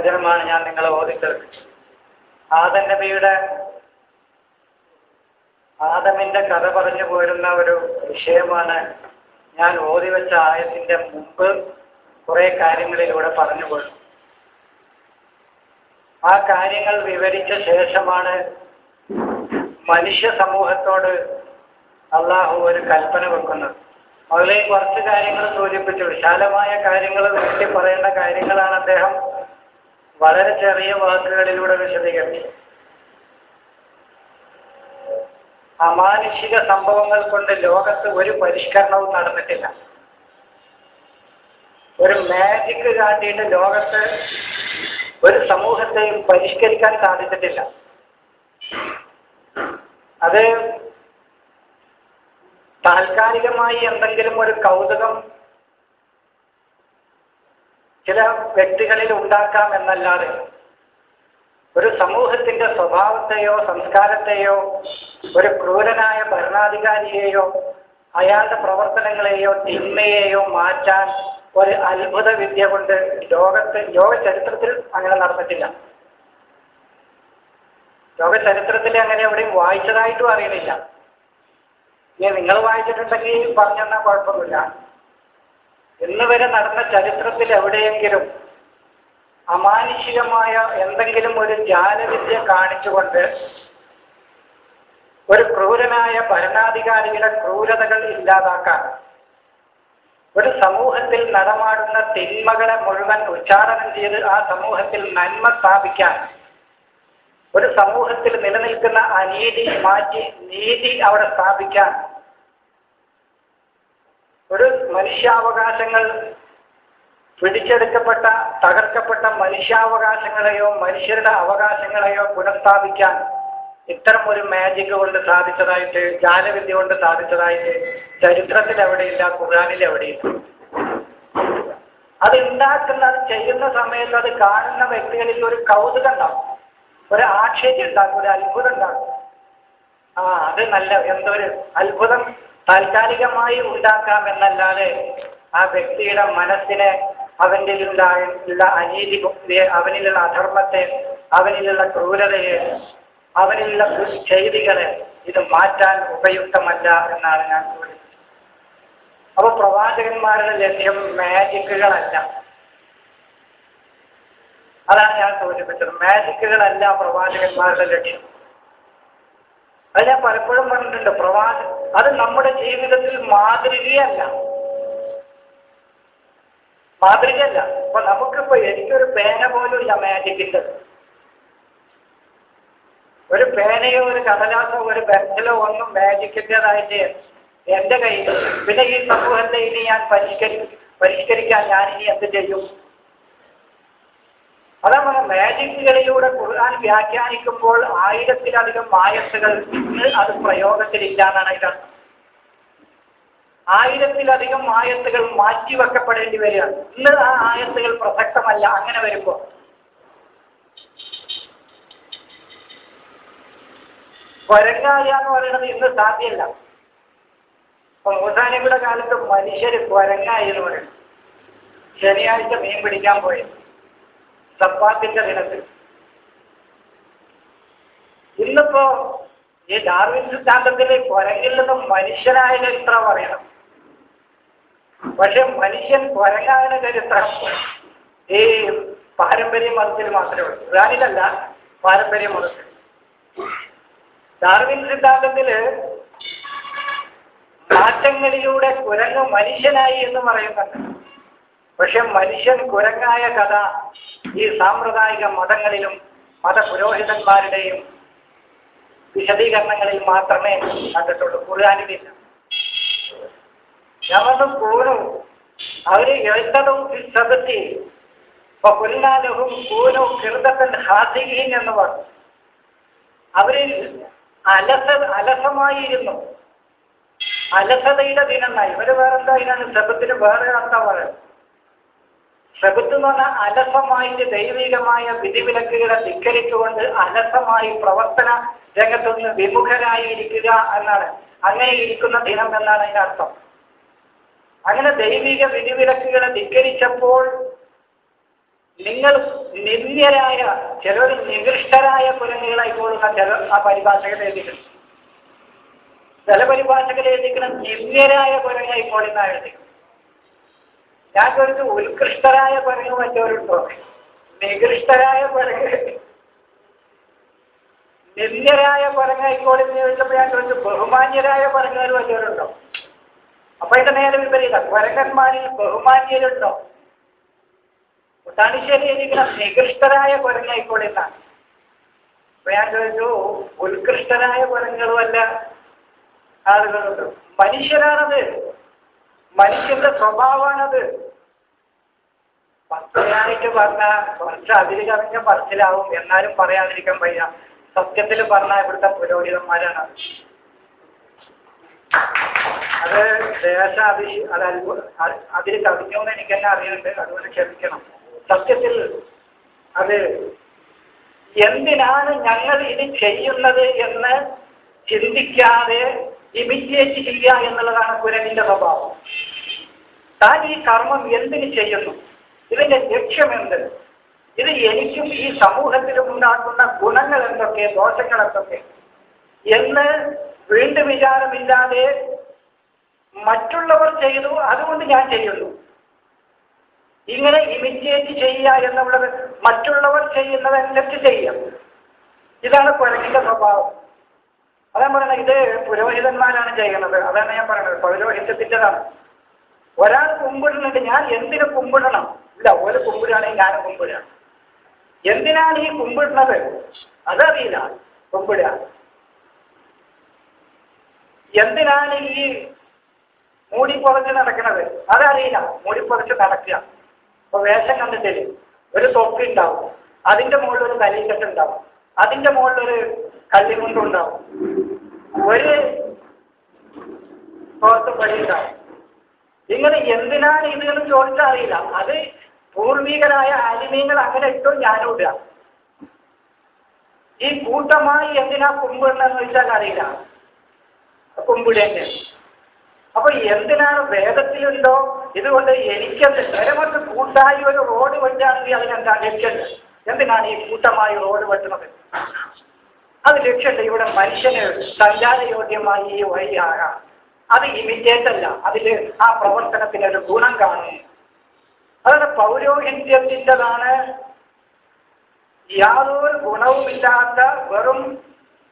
വചനമാണ് ഞാൻ നിങ്ങളെ ഓതിക്കേൾപ്പിച്ചത്. ആദമിന്റെ കഥ പറഞ്ഞു പോരുന്ന ഒരു വിഷയമാണ് ഞാൻ ഓതിവെച്ച ആയത്തിന്റെ മുമ്പ് കുറെ കാര്യങ്ങളിലൂടെ പറഞ്ഞു പോയത്. ആ കാര്യങ്ങൾ വിവരിച്ച ശേഷമാണ് മനുഷ്യ സമൂഹത്തോട് അള്ളാഹു ഒരു കൽപ്പന വെക്കുന്നത്. അതിലേക്ക് കുറച്ച് കാര്യങ്ങൾ സൂചിപ്പിച്ചു. വിശാലമായ കാര്യങ്ങൾ വേണ്ടി പറയേണ്ട കാര്യങ്ങളാണ് അദ്ദേഹം വളരെ ചെറിയ വാക്കുകളിലൂടെ വിശദീകരിച്ചത്. അമാനുഷിക സംഭവങ്ങൾ കൊണ്ട് ലോകത്ത് ഒരു പരിഷ്കരണവും നടന്നിട്ടില്ല. ഒരു മാജിക് കാട്ടിയിട്ട് ലോകത്ത് ഒരു സമൂഹത്തെയും പരിഷ്കരിക്കാൻ സാധിച്ചിട്ടില്ല. അത് താൽക്കാലികമായി എന്തെങ്കിലും ഒരു കൗതുകം ചില വ്യക്തികളിൽ ഉണ്ടാക്കാം എന്നല്ലാതെ ഒരു സമൂഹത്തിന്റെ സ്വഭാവത്തെയോ സംസ്കാരത്തെയോ ഒരു ക്രൂരനായ ഭരണാധികാരിയെയോ അയാളുടെ പ്രവർത്തനങ്ങളെയോ തിന്മയെയോ മാറ്റാൻ ഒരു അത്ഭുത വിദ്യ കൊണ്ട് ലോക ചരിത്രത്തിൽ അങ്ങനെ നടന്നിട്ടില്ല. ലോക ചരിത്രത്തിൽ അങ്ങനെ എവിടെയും വായിച്ചതായിട്ടും അറിയുന്നില്ല. ഇനി നിങ്ങൾ വായിച്ചിട്ടുണ്ടെങ്കിൽ പറഞ്ഞെന്നാൽ കുഴപ്പമില്ല. ഇന്ന് വരെ നടന്ന ചരിത്രത്തിൽ എവിടെയെങ്കിലും അമാനുഷികമായ എന്തെങ്കിലും ഒരു ജാലവിദ്യ കാണിച്ചുകൊണ്ട് ഒരു ക്രൂരനായ ഭരണാധികാരിയുടെ ക്രൂരതകൾ ഇല്ലാതാക്കാൻ, ഒരു സമൂഹത്തിൽ നടമാടുന്ന തിന്മകളെ മുഴുവൻ ഉച്ചാടനം ചെയ്ത് ആ സമൂഹത്തിൽ നന്മ സ്ഥാപിക്കാൻ, ഒരു സമൂഹത്തിൽ നിലനിൽക്കുന്ന അനീതി മാറ്റി നീതി അവിടെ സ്ഥാപിക്കാൻ, ഒരു മനുഷ്യാവകാശങ്ങൾ പിടിച്ചെടുക്കപ്പെട്ട തകർക്കപ്പെട്ട മനുഷ്യാവകാശങ്ങളെയോ മനുഷ്യരുടെ അവകാശങ്ങളെയോ പുനഃസ്ഥാപിക്കാൻ ഇത്തരം ഒരു മാജിക് കൊണ്ട് സാധിച്ചതായിട്ട്, ജാലവിദ്യ കൊണ്ട് സാധിച്ചതായിട്ട് ചരിത്രത്തിൽ എവിടെയില്ല, ഖുർആനിൽ എവിടെയില്ല. അത് ചെയ്യുന്ന സമയത്ത് അത് കാണുന്ന വ്യക്തികളിൽ ഒരു കൗതുകം ഉണ്ടാവും, ഒരു ആക്ഷേപം ഉണ്ടാകും, ഒരു അത്ഭുതം ഉണ്ടാകും. അത് നല്ല എന്തൊരു അത്ഭുതം താൽക്കാലികമായി ഉണ്ടാക്കാം എന്നല്ലാതെ ആ വ്യക്തിയുടെ മനസ്സിനെ, അവനിലുള്ള അനീതി, അവനിലുള്ള അധർമ്മത്തെ, അവനിലുള്ള ക്രൂരതയെ, അവനിലുള്ള ദുഷ്ചെയ്തികളെ ഇത് മാറ്റാൻ ഉപയുക്തമല്ല എന്നാണ് ഞാൻ സൂചിപ്പിച്ചത്. അപ്പൊ പ്രവാചകന്മാരുടെ ലക്ഷ്യം മാജിക്കുകളല്ല. അതാണ് ഞാൻ സൂചിപ്പിച്ചത്. മാജിക്കുകളല്ല പ്രവാചകന്മാരുടെ ലക്ഷ്യം. അത് ഞാൻ പലപ്പോഴും പറഞ്ഞിട്ടുണ്ട്. അത് നമ്മുടെ ജീവിതത്തിൽ മാതൃകയല്ല. അപ്പൊ നമുക്കിപ്പോ എനിക്കൊരു പേന പോലും ഇല്ല മാജിക്കിന്റെ. ഒരു പേനയോ ഒരു കടലാസോ ഒരു പെൻസിലോ ഒന്നും മാജിക്കിൻ്റെതായിട്ട് എന്റെ കയ്യിൽ. പിന്നെ ഈ സമൂഹത്തെ ഇനി ഞാൻ പരിഷ്കരിക്കാൻ ഞാൻ ഇനി എന്ത് ചെയ്യും? അതാണ് മാജിക്കുകളിലൂടെ ഖുർആൻ വ്യാഖ്യാനിക്കുമ്പോൾ 1000-ലധികം ആയത്തുകൾ ഇന്ന് അത് പ്രയോഗത്തിലില്ല എന്നാണ് ഇതിനർത്ഥം. 1000-ലധികം ആയത്തുകൾ മാറ്റിവെക്കപ്പെടേണ്ടി വരികയാണ്. ഇന്ന് ആ ആയത്തുകൾ പ്രസക്തമല്ല. അങ്ങനെ വരുമ്പോൾ കൊരങ്ങായ എന്ന് പറയുന്നത് ഇന്ന് സാധ്യമല്ല. അപ്പൊ മൂസാ നബിയുടെ കാലത്ത് മനുഷ്യര് കൊരങ്ങായി എന്ന് പറയും. ശനിയാഴ്ച മീൻ പിടിക്കാൻ പോയി സപ്പാത്തിന്റെ ദിനത്തിൽ. ഇന്നിപ്പോ ഈ ഡാർവിൻ സിദ്ധാന്തത്തിലെ കുരങ്ങിൽ നിന്നും മനുഷ്യനായ ചരിത്രം പറയണം. പക്ഷെ മനുഷ്യൻ കുരങ്ങായ ചരിത്രം ഈ പാരമ്പര്യ മതത്തിൽ മാത്രമേ ഉള്ളൂ. ഖുർആനിലല്ല, പാരമ്പര്യ മതത്തിൽ. ഡാർവിൻ സിദ്ധാന്തത്തില് മാറ്റങ്ങളിലൂടെ കുരങ്ങ് മനുഷ്യനായി എന്ന് പറയുന്നുണ്ട്. പക്ഷെ മനുഷ്യൻ കുരങ്ങായ കഥ ഈ സാമ്പ്രദായിക മതങ്ങളിലും മതപുരോഹിതന്മാരുടെയും വിശദീകരണങ്ങളിൽ മാത്രമേ കണ്ടിട്ടുള്ളൂ. ഖുർആനിലില്ല. ഞമ്മളും കൂണു അവര് എഴുത്തതും സബത്തി കൊല്ലാലഹും കൂനു കിർദത്തൻ ഹാസിഹീൻ എന്ന് പറഞ്ഞു. അവരിൽ അലസമായിരുന്നു. അലസതയുടെ ദിനമായി. ഇവര് വേറെന്താ ഇതിനാണ് സബത്തിന് വേറെ അർത്ഥം പറയുന്നത്. സബത്ത് എന്ന് പറഞ്ഞാൽ അലസമായിട്ട് ദൈവികമായ വിധിവിലക്കുകളെ ധിക്കരിച്ചുകൊണ്ട് അലസമായി പ്രവർത്തന രംഗത്തുനിന്ന് വിമുഖരായി ഇരിക്കുക എന്നാണ്. അങ്ങനെ ഇരിക്കുന്ന ദിനം എന്നാണ് അതിന്റെ അർത്ഥം. അങ്ങനെ ദൈവിക വിധിവിലക്കുകളെ ധിക്കരിച്ചപ്പോൾ നിങ്ങൾ നിന്ദ്യരായ, ചിലർ നികൃഷ്ടരായ കുരങ്ങുകളായിക്കോളുന്ന ചില ആ പരിഭാഷകൾ എഴുതിക്കണം. ചില പരിഭാഷകൾ എഴുതിക്കണം നിന്ദ്യരായ കുരങ്ങായിക്കോളുന്ന എഴുതിക്കണം. ഞാൻ ചോദിച്ചു ഉത്കൃഷ്ടരായ കുരങ്ങ് മറ്റവരുണ്ടോ? നികൃഷ്ടരായ കുരങ്ങ്, നിന്ദ്യരായ കുരങ്ങായിക്കോളെന്ന് ചോദിച്ചപ്പോൾ ഞാൻ ചോദിച്ചു ബഹുമാന്യരായ കുരങ്ങുകൾ വല്ലവരുണ്ടോ? അപ്പൊ ഇതിന്റെ നേരെ വിപരീത, കുരങ്ങന്മാരിൽ ബഹുമാന്യരുണ്ടോ? താണിശ്ശേരി എഴുതിക്കണം നികൃഷ്ടരായ കുരങ്ങായിക്കോളെന്നാണ്. അപ്പൊ ഞാൻ ചോദിച്ചു ഉത്കൃഷ്ടരായ കുരങ്ങുകളുമല്ല ആളുകളുണ്ട്. മനുഷ്യരാണത്, മനുഷ്യന്റെ സ്വഭാവമാണത്. പച്ചയായിട്ട് പറഞ്ഞാൽ കുറച്ച് അതിൽ കവിഞ്ഞ പറച്ചിലാവും, എന്നാലും പറയാതിരിക്കാൻ വയ്യ. സത്യത്തിൽ പറഞ്ഞാൽ ഇവിടുത്തെ പുരോഹിതന്മാരാണ് അത്. അതിൽ കവിഞ്ഞു എന്ന് എനിക്ക് തന്നെ അറിയുന്നുണ്ട്, അതുകൊണ്ട് ക്ഷമിക്കണം. സത്യത്തിൽ അത് എന്തിനാണ് ഞങ്ങൾ ഇത് ചെയ്യുന്നത് എന്ന് ചിന്തിക്കാതെ ഇമിറ്റേറ്റ് ചെയ്യുക എന്നുള്ളതാണ് കുരങ്ങിന്റെ സ്വഭാവം. താൻ ഈ കർമ്മം എന്തിന് ചെയ്യുന്നു, ഇതിന്റെ ലക്ഷ്യമെന്ത്, ഇത് എനിക്കും ഈ സമൂഹത്തിലും ഉണ്ടാക്കുന്ന ഗുണങ്ങൾ എന്തൊക്കെ, ദോഷങ്ങൾ എന്തൊക്കെ എന്ന് വീണ്ടും വിചാരമില്ലാതെ മറ്റുള്ളവർ ചെയ്തു അതുകൊണ്ട് ഞാൻ ചെയ്യുന്നു, ഇങ്ങനെ ഇമിറ്റേറ്റ് ചെയ്യുക എന്നുള്ളത്, മറ്റുള്ളവർ ചെയ്യുന്നതനുസരിച്ച് ചെയ്യുക. ഇതാണ് കുരങ്ങിന്റെ സ്വഭാവം. അതാണ് പറയുന്നത്. ഇത് പുരോഹിതന്മാരാണ് ചെയ്യുന്നത്. അതാണ് ഞാൻ പറയുന്നത്, പൗരോഹിത്യത്തിൻ്റെതാണ്. ഒരാൾ കുമ്പിടുന്നുണ്ട്, ഞാൻ എന്തിനു കുമ്പിടണം? ഇല്ല, ഒരു കുമ്പിടുകയാണെങ്കിൽ ഞാനും കുമ്പിടുക. എന്തിനാണ് ഈ കുമ്പിടുന്നത് അതറിയില്ല. കുമ്പിടുക എന്തിനാണ് ഈ മൂടിപ്പൊതച്ച് നടക്കുന്നത് അതറിയില്ല. മൂടിപ്പൊതച്ച് നടക്കുക. ഇപ്പൊ വേഷം കണ്ടിട്ടില്ല, ഒരു തൊപ്പി ഉണ്ടാവും, അതിന്റെ മുകളിൽ ഒരു തലീക്കെട്ടുണ്ടാവും, അതിന്റെ മുകളിൽ ഒരു കള്ളിമുണ്ടുണ്ടാവും, ഒരു പുറത്ത് പടിയുണ്ടാവും. ഇങ്ങനെ എന്തിനാണ് ഇതെന്ന് ചോദിച്ചാൽ അറിയില്ല. അത് പൂർവികരായ ആലിമീങ്ങൾ അങ്ങനെ ഇട്ടും ഞാനും ഇടുക. ഈ കൂട്ടമായി എന്തിനാ കുമ്പിടണമെന്ന് ചോദിച്ചാൽ അറിയില്ല, കുമ്പിടേണ്ട. അപ്പൊ എന്തിനാണ് വേദത്തിലുണ്ടോ ഇതുകൊണ്ട് എനിക്കെന്ത്? നേരമൊരു കൂട്ടായി ഒരു റോഡ് വെച്ചാണെങ്കിൽ അതിനെന്താ ലക്ഷ്യമുണ്ട്? എന്തിനാണ് ഈ കൂട്ടമായി റോഡ് വെട്ടുന്നത്? അത് ലക്ഷ്യമുണ്ട്. ഇവിടെ മനുഷ്യന് സഞ്ചാരയോഗ്യമായി ഈ വഴിയാകാം. അത് ഇമിറ്റേറ്റ് അല്ല, അതിൽ ആ പ്രവർത്തനത്തിനൊരു ഗുണം കാണും. അതാണ് പൗരോഹിത്യത്തിൻ്റെതാണ്. യാതൊരു ഗുണവുമില്ലാത്ത വെറും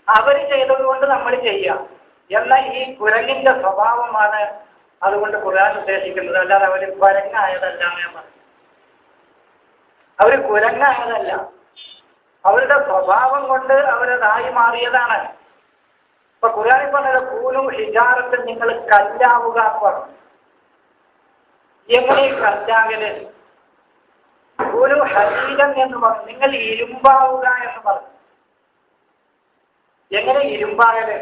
അവർ ചെയ്തതുകൊണ്ട് നമ്മൾ ചെയ്യാം എന്ന ഈ കുരങ്ങിന്റെ സ്വഭാവമാണ് അതുകൊണ്ട് ഖുർആൻ ഉദ്ദേശിക്കുന്നത്. അല്ലാതെ അവർ കുരങ്ങായതല്ല. ഞാൻ പറഞ്ഞു, അവർ കുരങ്ങായതല്ല, അവരുടെ സ്വഭാവം കൊണ്ട് അവരതായി മാറിയതാണ്. ഇപ്പൊ ഖുർആനിൽ പറഞ്ഞത് കൂനും ഹിജാറത്തിൽ നിങ്ങൾ കല്ലാവുക പറഞ്ഞു. എങ്ങനെ കല്ലാകല്? ഒരു ഹരീരം എന്ന് പറഞ്ഞു, നിങ്ങൾ ഇരുമ്പാവുക എന്ന് പറഞ്ഞു. എങ്ങനെ ഇരുമ്പാകല്?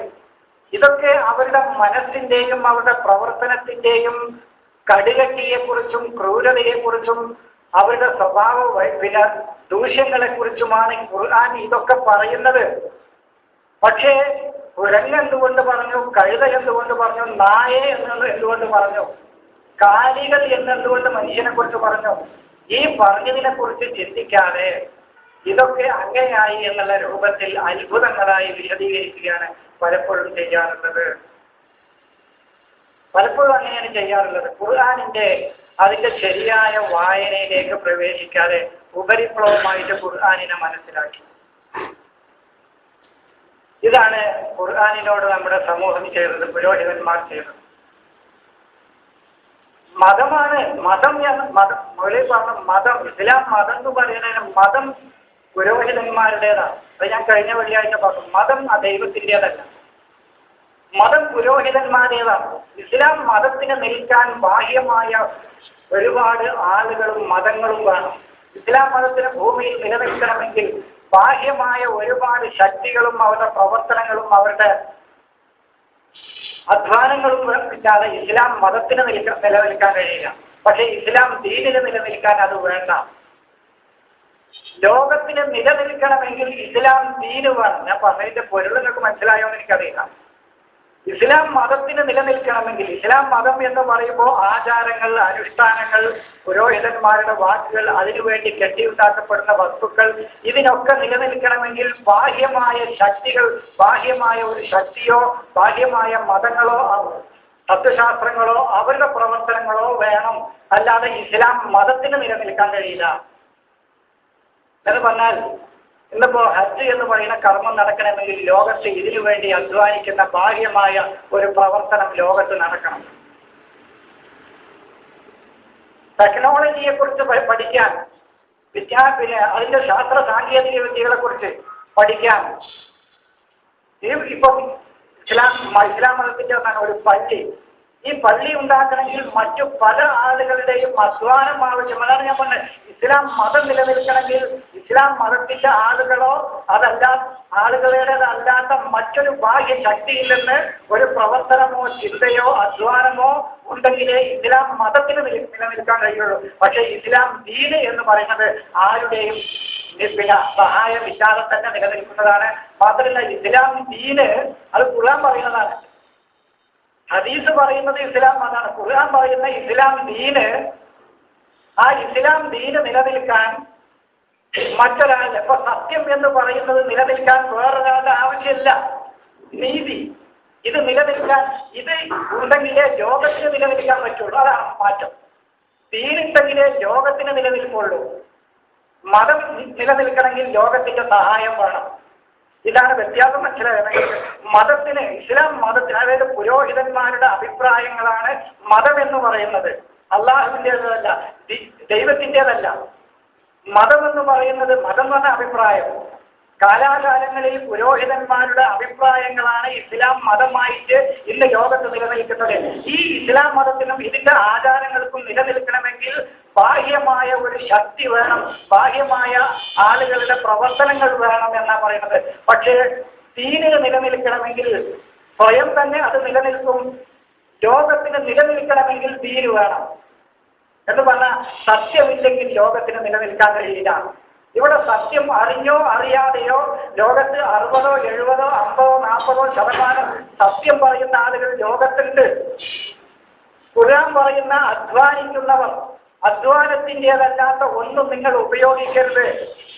ഇതൊക്കെ അവരുടെ മനസ്സിന്റെയും അവരുടെ പ്രവർത്തനത്തിന്റെയും കടുകട്ടിയെക്കുറിച്ചും ക്രൂരതയെക്കുറിച്ചും അവരുടെ സ്വഭാവ പിന്നെ ദൂഷ്യങ്ങളെക്കുറിച്ചുമാണ് ഖുർആൻ ഇതൊക്കെ പറയുന്നത്. പക്ഷേ കുരങ്ങ് എന്തുകൊണ്ട് പറഞ്ഞു, കഴുത എന്തുകൊണ്ട് പറഞ്ഞു, നായ എന്തുകൊണ്ട് പറഞ്ഞു, കാലികൾ എന്നെന്തുകൊണ്ട് മനുഷ്യനെ കുറിച്ച് പറഞ്ഞു? ഈ പറഞ്ഞതിനെ കുറിച്ച് ചിന്തിക്കാതെ ഇതൊക്കെ അങ്ങനെയായി എന്നുള്ള രൂപത്തിൽ അത്ഭുതങ്ങളായി വിശദീകരിക്കുകയാണ് പലപ്പോഴും ചെയ്യാറുള്ളത്. പലപ്പോഴും അങ്ങനെയാണ് ചെയ്യാറുള്ളത്. ഖുർആനിന്റെ അതിന്റെ ശരിയായ വായനയിലേക്ക് പ്രവേശിക്കാതെ ഉപരിപ്ലവമായിട്ട് ഖുർആനിനെ മനസ്സിലാക്കി. ഇതാണ് ഖുർആനിനോട് നമ്മുടെ സമൂഹം ചെയ്തത്, പുരോഹിതന്മാർ ചെയ്തത്. മതമാണ് മതം. മതം ഇസ്ലാം മതം എന്ന് പറയുന്നതിന് മതം പുരോഹിതന്മാരുടേതാണ്. അത് ഞാൻ കഴിഞ്ഞ വെള്ളിയാഴ്ച പറഞ്ഞു. മതം ആ ദൈവത്തിൻ്റെതല്ല, മതം പുരോഹിതന്മാരുടേതാണ്. ഇസ്ലാം മതത്തിന് നിൽക്കാൻ ബാഹ്യമായ ഒരുപാട് ആളുകളും മതങ്ങളും വേണം. ഇസ്ലാം മതത്തിന് ഭൂമിയിൽ നിലനിൽക്കണമെങ്കിൽ ബാഹ്യമായ ഒരുപാട് ശക്തികളും അവരുടെ പ്രവർത്തനങ്ങളും അവരുടെ അധ്വാനങ്ങളും ഇല്ലാതെ ഇസ്ലാം മതത്തിന് നിലനിൽക്കാൻ കഴിയില്ല. പക്ഷെ ഇസ്ലാം ദീനിന് നിലനിൽക്കാൻ അത് വേണ്ട. ലോകത്തിന് നിലനിൽക്കണമെങ്കിൽ ഇസ്ലാം ദീന് വേണം. ഞാൻ പറഞ്ഞതിന്റെ പൊരുൾ നിങ്ങൾക്ക് മനസ്സിലായോ എന്ന് എനിക്കറിയില്ല. ഇസ്ലാം മതത്തിന് നിലനിൽക്കണമെങ്കിൽ, ഇസ്ലാം മതം എന്ന് പറയുമ്പോൾ ആചാരങ്ങൾ, അനുഷ്ഠാനങ്ങൾ, പുരോഹിതന്മാരുടെ വാക്കുകൾ, അതിനുവേണ്ടി കെട്ടിയുണ്ടാക്കപ്പെടുന്ന വസ്തുക്കൾ, ഇതിനൊക്കെ നിലനിൽക്കണമെങ്കിൽ ബാഹ്യമായ ശക്തികൾ, ബാഹ്യമായ ഒരു ശക്തിയോ ബാഹ്യമായ മതങ്ങളോ തത്വശാസ്ത്രങ്ങളോ അവരുടെ പ്രവർത്തനങ്ങളോ വേണം. അല്ലാതെ ഇസ്ലാം മതത്തിന് നിലനിൽക്കാൻ കഴിയില്ല. എന്ന് പറഞ്ഞാൽ ഇന്നിപ്പോ ഹജ്ജ് എന്ന് പറയുന്ന കർമ്മം നടക്കണമെങ്കിൽ ലോകത്ത് ഇതിനു വേണ്ടി അധ്വാനിക്കുന്ന ബാഹ്യമായ ഒരു പ്രവർത്തനം ലോകത്ത് നടക്കണം. ടെക്നോളജിയെ കുറിച്ച് പഠിക്കാൻ, പിന്നെ അതിന്റെ ശാസ്ത്ര സാങ്കേതിക വിദ്യകളെ കുറിച്ച് പഠിക്കാൻ, ഇപ്പം ഇസ്ലാം മതത്തിന്റെ ഒന്നാണ് ഒരു പള്ളി. ഈ പള്ളി ഉണ്ടാക്കണമെങ്കിൽ മറ്റു പല ആളുകളുടെയും അധ്വാനം ആവശ്യം. അതാണ് ഞാൻ പറഞ്ഞത്, ഇസ്ലാം മതം നിലനിൽക്കണമെങ്കിൽ ഇസ്ലാം മതത്തിന്റെ ആളുകളോ ആളുകളുടേതല്ലാത്ത മറ്റൊരു ബാഹ്യ ശക്തിയിൽ നിന്ന് ഒരു പ്രവർത്തനമോ ചിന്തയോ അധ്വാനമോ ഉണ്ടെങ്കിലേ ഇസ്ലാം മതത്തിന് നിലനിൽക്കാൻ കഴിയുള്ളൂ. പക്ഷെ ഇസ്ലാം ദീന് എന്ന് പറയുന്നത് ആരുടെയും പിന്നെ സഹായമില്ലാതെ തന്നെ നിലനിൽക്കുന്നതാണ്. മാത്രമല്ല ഇസ്ലാം ദീന് അത് ഖുർആൻ പറയുന്നതാണ്, ഹദീസ് പറയുന്നത് ഇസ്ലാം അതാണ്. ഖുർആൻ പറയുന്ന ഇസ്ലാം ദീന്, ആ ഇസ്ലാം ദീന് നിലനിൽക്കാൻ മറ്റൊരാളുടെ, ഇപ്പൊ സത്യം എന്ന് പറയുന്നത് നിലനിൽക്കാൻ വേറൊരാളുടെ ആവശ്യമില്ല. നീതി ഇത് നിലനിൽക്കാൻ, ഇത് ഉണ്ടെങ്കിലേ ലോകത്തിന് നിലനിൽക്കാൻ പറ്റുള്ളൂ. അതാണ് മാറ്റം. ദീനുണ്ടെങ്കിലേ ലോകത്തിന് നിലനിൽക്കുള്ളൂ. മതം നിലനിൽക്കണമെങ്കിൽ ലോകത്തിന്റെ സഹായം വേണം. ഇതാണ് വ്യത്യാസം മനസ്സിലായത്. മതത്തിന്, ഇസ്ലാം മതത്തിന്, അതായത് പുരോഹിതന്മാരുടെ അഭിപ്രായങ്ങളാണ് മതം എന്ന് പറയുന്നത്. അള്ളാഹുവിൻ്റെതല്ല, ദൈവത്തിൻ്റെതല്ല. മതം എന്ന് പറയുന്നത്, മതം എന്ന അഭിപ്രായം കാലാകാലങ്ങളിൽ പുരോഹിതന്മാരുടെ അഭിപ്രായങ്ങളാണ് ഇസ്ലാം മതമായിട്ട് ഇന്ന് ലോകത്ത് നിലനിൽക്കുന്നത്. ഈ ഇസ്ലാം മതത്തിനും ഇതിന്റെ ആചാരങ്ങൾക്കും നിലനിൽക്കണമെങ്കിൽ ബാഹ്യമായ ഒരു ശക്തി വേണം, ബാഹ്യമായ ആളുകളുടെ പ്രവർത്തനങ്ങൾ വേണം എന്നാണ് പറയുന്നത്. പക്ഷേ ദീനിന് നിലനിൽക്കണമെങ്കിൽ സ്വയം തന്നെ അത് നിലനിൽക്കും. ലോകത്തിന് നിലനിൽക്കണമെങ്കിൽ ദീന് വേണം എന്ന് പറഞ്ഞാൽ സത്യമില്ലെങ്കിൽ ലോകത്തിന് നിലനിൽക്കാൻ കഴിയില്ല. ഇവിടെ സത്യം അറിഞ്ഞോ അറിയാതെയോ ലോകത്ത് 60, 70, 50, 40% സത്യം പറയുന്ന ആളുകൾ ലോകത്തുണ്ട്. ഖുർആൻ പറയുന്ന അധ്വാനിക്കുന്നവർ, അധ്വാനത്തിൻ്റെതല്ലാത്ത ഒന്നും നിങ്ങൾ ഉപയോഗിക്കരുത്,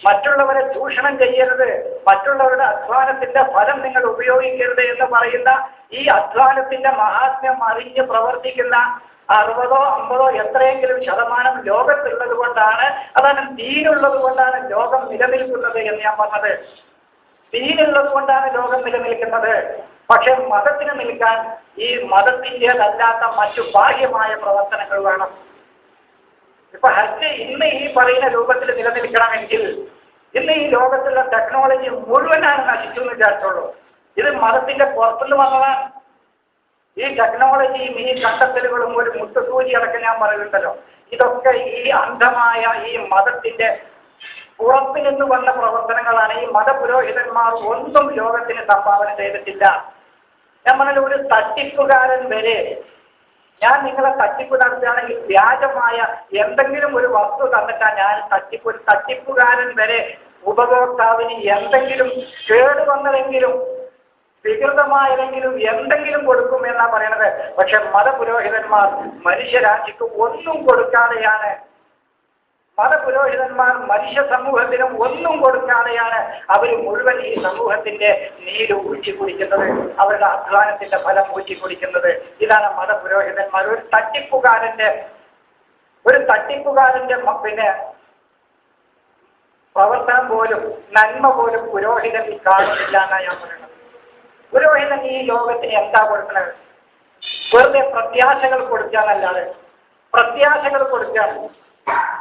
മറ്റുള്ളവരെ ചൂഷണം ചെയ്യരുത്, മറ്റുള്ളവരുടെ അധ്വാനത്തിന്റെ ഫലം നിങ്ങൾ ഉപയോഗിക്കരുത് എന്ന് പറയുന്ന ഈ അധ്വാനത്തിന്റെ മഹാത്മ്യം അറിഞ്ഞ് പ്രവർത്തിക്കുന്ന 60, 50 എത്രയെങ്കിലും ശതമാനം ലോകത്തുള്ളത് കൊണ്ടാണ്, അതാണ് ദീനുള്ളത് കൊണ്ടാണ് ലോകം നിലനിൽക്കുന്നത് എന്ന് ഞാൻ പറഞ്ഞത്. ദീനുള്ളത് കൊണ്ടാണ് ലോകം നിലനിൽക്കുന്നത്. പക്ഷെ മതത്തിന് നിൽക്കാൻ ഈ മതത്തിൻ്റെതല്ലാത്ത മറ്റു ബാഹ്യമായ പ്രവർത്തനങ്ങൾ വേണം. ഇപ്പൊ ഹജ്ജ് ഇന്ന് ഈ പറയുന്ന രൂപത്തിൽ നിലനിൽക്കണമെങ്കിൽ ഇന്ന് ഈ ലോകത്തുള്ള ടെക്നോളജി മുഴുവനാണ് നശിച്ചു എന്ന് വിചാരിച്ചോളൂ. ഇത് മതത്തിന്റെ പുറത്തുനിന്ന് വന്നതാണ്. ഈ ടെക്നോളജിയും ഈ കണ്ടെത്തലുകളും ഒരു മുട്ടുസൂചി അടക്കം ഞാൻ പറയുന്നുണ്ടല്ലോ, ഇതൊക്കെ ഈ അന്ധമായ ഈ മതത്തിന്റെ പുറത്തു നിന്ന് വന്ന പ്രവർത്തനങ്ങളാണ്. ഈ മതപുരോഹിതന്മാർ ഒന്നും ലോകത്തിന് സംഭാവന ചെയ്തിട്ടില്ല. ഞാൻ പറഞ്ഞ ഒരു തട്ടിപ്പുകാരൻ വരെ, ഞാൻ നിങ്ങളെ തട്ടിപ്പ് നടത്തുകയാണെങ്കിൽ വ്യാജമായ എന്തെങ്കിലും ഒരു വസ്തു തന്നിട്ടാ ഞാൻ ഒരു തട്ടിപ്പുകാരൻ വരെ ഉപഭോക്താവിന് എന്തെങ്കിലും കേട് വന്നതെങ്കിലും വികൃതമായതെങ്കിലും എന്തെങ്കിലും കൊടുക്കും എന്നാ പറയണത്. പക്ഷെ മതപുരോഹിതന്മാർ മനുഷ്യരാശിക്ക് ഒന്നും കൊടുക്കാതെയാണ്, മതപുരോഹിതന്മാർ മനുഷ്യ സമൂഹത്തിനും ഒന്നും കൊടുക്കാതെയാണ് അവർ മുഴുവൻ ഈ സമൂഹത്തിന്റെ നീര് ഊറ്റി കുടിക്കുന്നത്, അവരുടെ അധ്വാനത്തിന്റെ ഫലം ഊറ്റി കുടിക്കുന്നത്. ഇതാണ് മതപുരോഹിതന്മാർ. ഒരു തട്ടിപ്പുകാരന്റെ പിന്നെ പ്രവർത്തനം പോലും, നന്മ പോലും പുരോഹിതൻ കാണുന്നില്ല എന്നാണ് ഞാൻ പറയുന്നത്. പുരോഹിതൻ ഈ ലോകത്തിന് എന്താ കൊടുക്കുന്നത്? വെറുതെ പ്രത്യാശകൾ കൊടുക്കാനല്ലാതെ, പ്രത്യാശകൾ കൊടുക്കാൻ,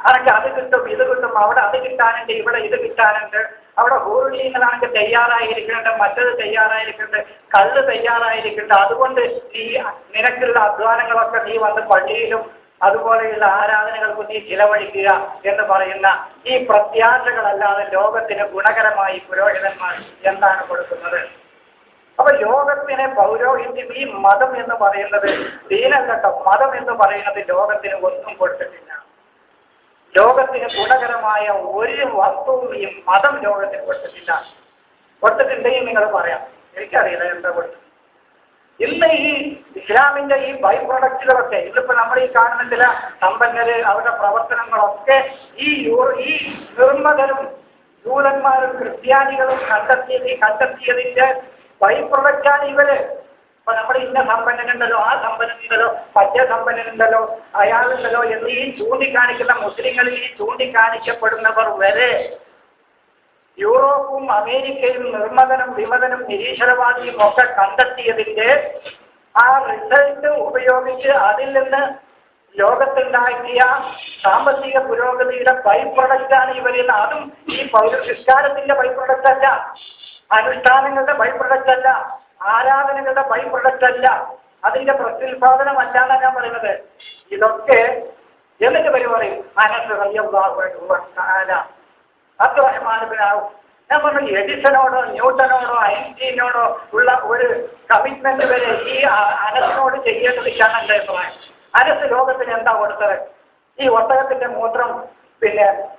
അതൊക്കെ അത് കിട്ടും, ഇത് കിട്ടും, അവിടെ അത് കിട്ടാനുണ്ട്, ഇവിടെ ഇത് കിട്ടാനുണ്ട്, അവിടെ ഹൂറുലീങ്ങളാണെങ്കിൽ തയ്യാറായിരിക്കുന്നുണ്ട്, മറ്റത് തയ്യാറായിരിക്കുന്നുണ്ട്, കള്ള് തയ്യാറായിരിക്കുന്നുണ്ട്, അതുകൊണ്ട് നീ നിനക്കുള്ള അധ്വാനങ്ങളൊക്കെ നീ വന്ന് പള്ളിയിലും അതുപോലെയുള്ള ആരാധനകൾക്ക് നീ ചിലവഴിക്കുക എന്ന് പറയുന്ന ഈ പ്രത്യാശകളല്ലാതെ ലോകത്തിന് ഗുണകരമായി പുരോഹിതന്മാർ എന്താണ് കൊടുക്കുന്നത്? അപ്പൊ ലോകത്തിന് പൗരോഹിത്യം, ഈ മതം എന്ന് പറയുന്നത് ദീനല്ലട്ടോ, മതം എന്ന് പറയുന്നത് ലോകത്തിന് ഒന്നും കൊടുത്തിട്ടില്ല. ലോകത്തിന് ഗുണകരമായ ഒരു വസ്തുവും ഈ മതം ലോകത്തിന് കൊടുത്തിട്ടില്ല. കൊടുത്തിട്ടുണ്ടെങ്കിൽ നിങ്ങൾ പറയാം, എനിക്കറിയില്ല എന്താ കൊടുത്തത്. ഇന്ന് ഈ ഇസ്ലാമിന്റെ ഈ ബൈ പ്രൊഡക്റ്റുകളൊക്കെ ഇതിപ്പോ നമ്മൾ ഈ കാണുന്ന ചില സമ്പന്നര് അവരുടെ പ്രവർത്തനങ്ങളൊക്കെ ഈ നിർമ്മതരും ജൂതന്മാരും ക്രിസ്ത്യാനികളും കണ്ടെത്തിയതിന്റെ ബൈ പ്രൊഡക്റ്റാണ് ഇവര്. അപ്പൊ നമ്മുടെ ഇന്ന സമ്പന്നനുണ്ടല്ലോ, ആ സമ്പന്നനുണ്ടല്ലോ, മറ്റേ സമ്പന്നനുണ്ടല്ലോ, അയാളുണ്ടല്ലോ എന്ന് ഈ ചൂണ്ടിക്കാണിക്കുന്ന മുസ്ലിങ്ങളിൽ ഈ ചൂണ്ടിക്കാണിക്കപ്പെടുന്നവർ വരെ യൂറോപ്പും അമേരിക്കയും നിർമ്മതനും വിമതനും നിരീശ്വരവാദിയും ഒക്കെ കണ്ടെത്തിയതിന്റെ ആ റിസൾട്ട് ഉപയോഗിച്ച് അതിൽ നിന്ന് ലോകത്തുണ്ടാക്കിയ സാമ്പത്തിക പുരോഗതിയുടെ ബൈ പ്രൊഡക്റ്റാണ് ഇവരിൽ. അതും ഈ പൗരസംസ്കാരത്തിന്റെ ബൈ പ്രൊഡക്റ്റ് അല്ല, അനുഷ്ഠാനങ്ങളുടെ ബൈ പ്രൊഡക്റ്റ് അല്ല, ആരാധനകളുടെ ബൈ പ്രൊഡക്റ്റ് അല്ല, അതിന്റെ പ്രത്യുൽപാദനമല്ല എന്നാണ് ഞാൻ പറയുന്നത്. ഇതൊക്കെ എന്നിട്ട് പേര് പറയും അബ്ദുറഹ്മാനാവും. ഞാൻ പറഞ്ഞു എഡിസനോടോ ന്യൂട്ടനോടോ ഐൻസ്റ്റീനോടോ ഉള്ള ഒരു കമ്മിറ്റ്മെന്റ് വരെ ഈ അനസിനോട് ചെയ്യേണ്ടതില്ലാണ് എന്റെ അഭിപ്രായം. അനസ് ലോകത്തിന് എന്താ കൊടുത്തത്? ഈ ഒട്ടകത്തിന്റെ മൂത്രം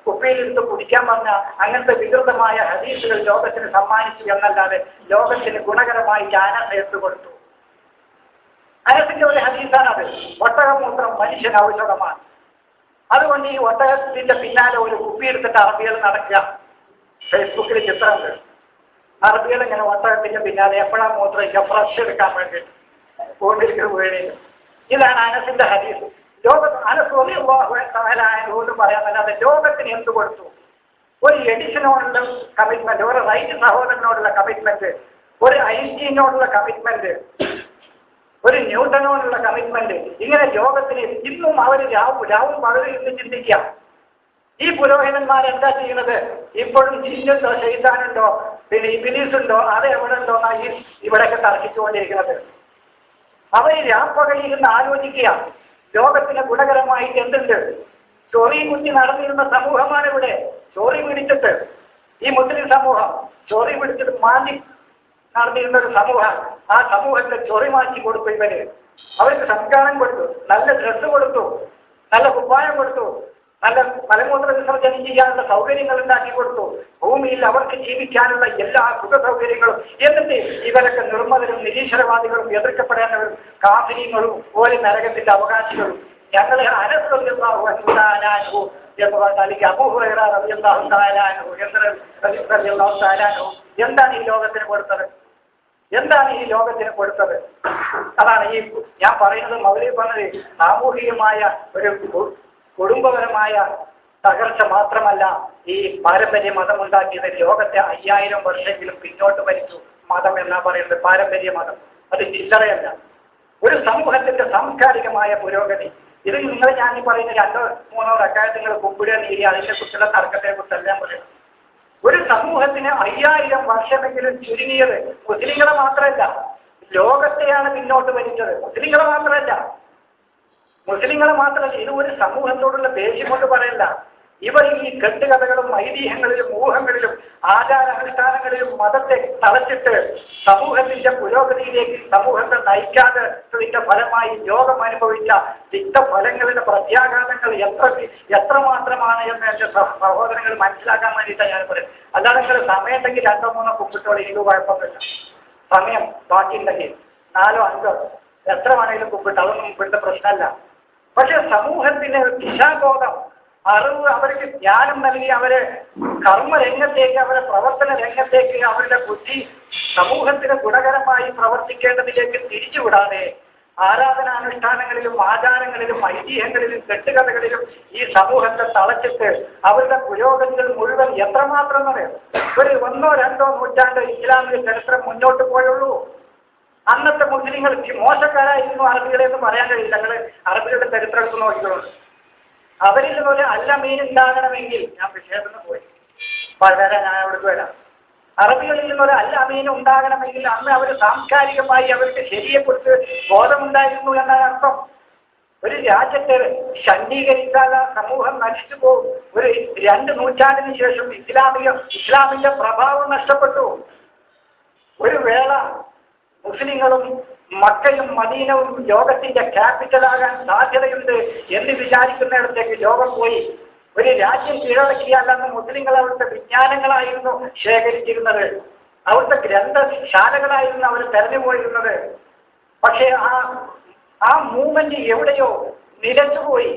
കുപ്പിയിലിരുത്ത് കുടിക്കാൻ പറഞ്ഞ അങ്ങനത്തെ വികൃതമായ ഹദീസുകൾ ലോകത്തിന് സമ്മാനിച്ചു എന്നല്ലാതെ ലോകത്തിന് ഗുണകരമായി അനസ് എടുത്തു കൊടുത്തു. അനസിന്റെ ഒരു ഹദീസാണത്. ഒട്ടകമൂത്രം മനുഷ്യന് ഔഷധമാണ്. അതുകൊണ്ട് ഈ ഒട്ടകത്തിന്റെ പിന്നാലെ ഒരു കുപ്പി എടുത്തിട്ട് അറബികൾ നടക്കുക. ഫേസ്ബുക്കിൽ ചിത്രമുണ്ട്. അറബികൾ ഇങ്ങനെ ഒട്ടകത്തിന്റെ പിന്നാലെ എപ്പോഴാ മൂത്രമില്ല ഫ്രഷ് എടുക്കാൻ വേണ്ടി കൊണ്ടിരിക്കുന്ന വീടിൽ. ഇതാണ് അനസിന്റെ ഹദീസ്. അനസ് പറയാനല്ലാതെ ലോകത്തിന് എന്ത് കൊടുത്തു? ഒരു എഡിസനോടുള്ള കമ്മിറ്റ്മെന്റ്, ഒരു റൈറ്റ് സഹോദരനോടുള്ള കമ്മിറ്റ്മെന്റ്, ഒരു ഐൻസ്റ്റീനോടുള്ള കമ്മിറ്റ്മെന്റ്, ഒരു ന്യൂട്ടനോടുള്ള കമ്മിറ്റ്മെന്റ്, ഇങ്ങനെ ലോകത്തിന് ഇന്നും അവർ രാവും പകലും ഇന്ന് ചിന്തിക്കാം. ഈ പുരോഹിതന്മാരെന്താ ചെയ്യുന്നത്? ഇപ്പോഴും ജിന്നുണ്ടോ, ശൈത്താനുണ്ടോ, ഇബിലീസുണ്ടോ, അത് എവിടെ ഉണ്ടോ എന്നാണ് ഇവിടെയൊക്കെ തർക്കിച്ചുകൊണ്ടിരിക്കുന്നത്. അവർ രാപ്പകലിരുന്ന് ആലോചിക്കുക ലോകത്തിന് ഗുണകരമായിട്ട് എന്തുണ്ട്. ചോറി കുത്തി നടന്നിരുന്ന സമൂഹമാണ് ഇവിടെ. ചോറി പിടിച്ചിട്ട് ഈ മുസ്ലിം സമൂഹം ചോറി പിടിച്ചിട്ട് മാന്തി നടന്നിരുന്ന ഒരു സമൂഹമാണ്. ആ സമൂഹത്തെ ചൊറി മാറ്റി കൊടുത്തു ഇവര്. അവർക്ക് സംസ്കാരം കൊടുത്തു, നല്ല ഡ്രസ്സ് കൊടുത്തു, നല്ല കുപ്പായം കൊടുത്തു, നല്ല മലമൂത്ര വിസർജനം ചെയ്യാനുള്ള സൗകര്യങ്ങൾ ഉണ്ടാക്കി കൊടുത്തു, ഭൂമിയിൽ അവർക്ക് ജീവിക്കാനുള്ള എല്ലാ സുഖ സൗകര്യങ്ങളും. എന്നിട്ട് ഇവരൊക്കെ നിർമ്മതരും നിരീശ്വരവാദികളും എതിർക്കപ്പെടേണ്ടവരും കാഫിര്യങ്ങളും ഒരു നരകത്തിന്റെ അവകാശികളും. ഞങ്ങളെ അനസ് റളിയല്ലാഹു അൻഹു എന്ന് പറഞ്ഞാൽ അല്ലെങ്കിൽ അബൂ ഹുറൈറ റളിയല്ലാഹു തആല അൻഹു എന്താണ് ഈ ലോകത്തിന് കൊടുത്തത്? എന്താണ് ഈ ലോകത്തിന് കൊടുത്തത്? അതാണ് ഈ ഞാൻ പറയുന്നത്. മൗലവി പറഞ്ഞത് സാമൂഹികമായ ഒരു കുടുംബപരമായ തകർച്ച മാത്രമല്ല ഈ പാരമ്പര്യ മതം ഉണ്ടാക്കിയത്. ലോകത്തെ 5000 വർഷമെങ്കിലും പിന്നോട്ട് വലിച്ചു മതം എന്നാ പറയുന്നത്. പാരമ്പര്യ മതം അത് ചില്ലറയല്ല. ഒരു സമൂഹത്തിന്റെ സാംസ്കാരികമായ പുരോഗതി. ഇത് ഞാൻ ഈ പറയുന്ന 2-3 റക്അത്തുകൾ കുമ്പിടുക നീരി അതിനെ കുറിച്ചുള്ള തർക്കത്തെ കുറിച്ചെല്ലാം പറയും. ഒരു സമൂഹത്തിന് 5000 വർഷമെങ്കിലും ചുരുങ്ങിയത് മുസ്ലിങ്ങളെ മാത്രമല്ല ലോകത്തെയാണ് പിന്നോട്ട് വലിച്ചത്. മുസ്ലിങ്ങളെ മാത്രമല്ല ഇത് ഒരു സമൂഹത്തോടുള്ള ദേഷ്യം കൊണ്ട് പറയല്ല. ഇവർ ഈ കെട്ടുകഥകളും ഐതിഹ്യങ്ങളിലും ഊഹങ്ങളിലും ആചാരാനുഷ്ഠാനങ്ങളിലും മതത്തെ തളച്ചിട്ട് സമൂഹത്തിന്റെ പുരോഗതിയിലേക്ക് സമൂഹത്തെ നയിക്കാത്തതിന്റെ ഫലമായി ലോകം അനുഭവിച്ച തിക്തഫലങ്ങളുടെ പ്രത്യാഘാതങ്ങൾ എത്രമാത്രമാണ് എന്ന് എന്റെ സഹോദരങ്ങൾ മനസ്സിലാക്കാൻ വേണ്ടിയിട്ടാണ് ഞാൻ പറയുന്നത്. അല്ലാതെ നിങ്ങൾ സമയത്തെങ്കിൽ 2-3 കുപ്പിട്ടോളി ഇത് കുഴപ്പമില്ല. സമയം ബാക്കിയുണ്ടെങ്കിൽ 4-5 എത്ര വേണമെങ്കിലും കുപ്പിട്ട് അതൊന്നും ഇപ്പോഴത്തെ പ്രശ്നമല്ല. പക്ഷെ സമൂഹത്തിന് ദിശാബോധം, അറിവ്, അവർക്ക് ജ്ഞാനം നൽകി അവരെ കർമ്മരംഗത്തേക്ക്, അവരെ പ്രവർത്തന രംഗത്തേക്ക് അവരുടെ ബുദ്ധി സമൂഹത്തിന് ഗുണകരമായി പ്രവർത്തിക്കേണ്ടതിലേക്ക് തിരിച്ചുവിടാതെ ആരാധനാനുഷ്ഠാനങ്ങളിലും ആചാരങ്ങളിലും ഐതിഹ്യങ്ങളിലും കെട്ടുകഥകളിലും ഈ സമൂഹത്തെ തളച്ചിട്ട് അവരുടെ പുരോഗതികൾ മുഴുവൻ എത്രമാത്രം ഒരു 1-2 നൂറ്റാണ്ട് ഇസ്ലാമിക ചരിത്രം മുന്നോട്ട് പോയുള്ളൂ. അന്നത്തെ മുസ്ലിങ്ങൾ മോശക്കാരായിരുന്നു അറബികളെ എന്ന് പറയാൻ കഴിയില്ല. ഞങ്ങൾ അറബികളുടെ ചരിത്രം എടുത്ത് നോക്കിയിട്ടുണ്ട്. അവരിൽ പോലെ അല്ല മീൻ ഉണ്ടാകണമെങ്കിൽ ഞാൻ വിഷയത്തിന് പോയി വരാൻ ഞാൻ അവിടേക്ക് വരാം. അറബികളിൽ നിന്നൊരു അല്ല മീൻ ഉണ്ടാകണമെങ്കിൽ അന്ന് അവർ സാംസ്കാരികമായി അവർക്ക് ശരിയെക്കുറിച്ച് ബോധമുണ്ടായിരുന്നു എന്നാണ് അർത്ഥം. ഒരു രാജ്യത്തെ ശണ്ഡീകരിച്ചാൽ സമൂഹം നശിച്ചു പോകും. ഒരു 2 നൂറ്റാണ്ടിന് ശേഷം ഇസ്ലാമിന്റെ പ്രഭാവം നഷ്ടപ്പെട്ടു. ഒരു വേള മുസ്ലിങ്ങളും മക്കയും മദീനവും ലോകത്തിന്റെ ക്യാപിറ്റലാകാൻ സാധ്യതയുണ്ട് എന്ന് വിചാരിക്കുന്നിടത്തേക്ക് ലോകം പോയി. ഒരു രാജ്യം കീഴടക്കിയാലെന്ന് മുസ്ലിങ്ങൾ അവിടുത്തെ വിജ്ഞാനങ്ങളായിരുന്നു ശേഖരിച്ചിരുന്നത്, അവിടുത്തെ ഗ്രന്ഥശാലകളായിരുന്നു അവർ തെരഞ്ഞുപോയിരുന്നത്. പക്ഷേ ആ മൂവ്മെന്റ് എവിടെയോ നിലച്ചുപോയി.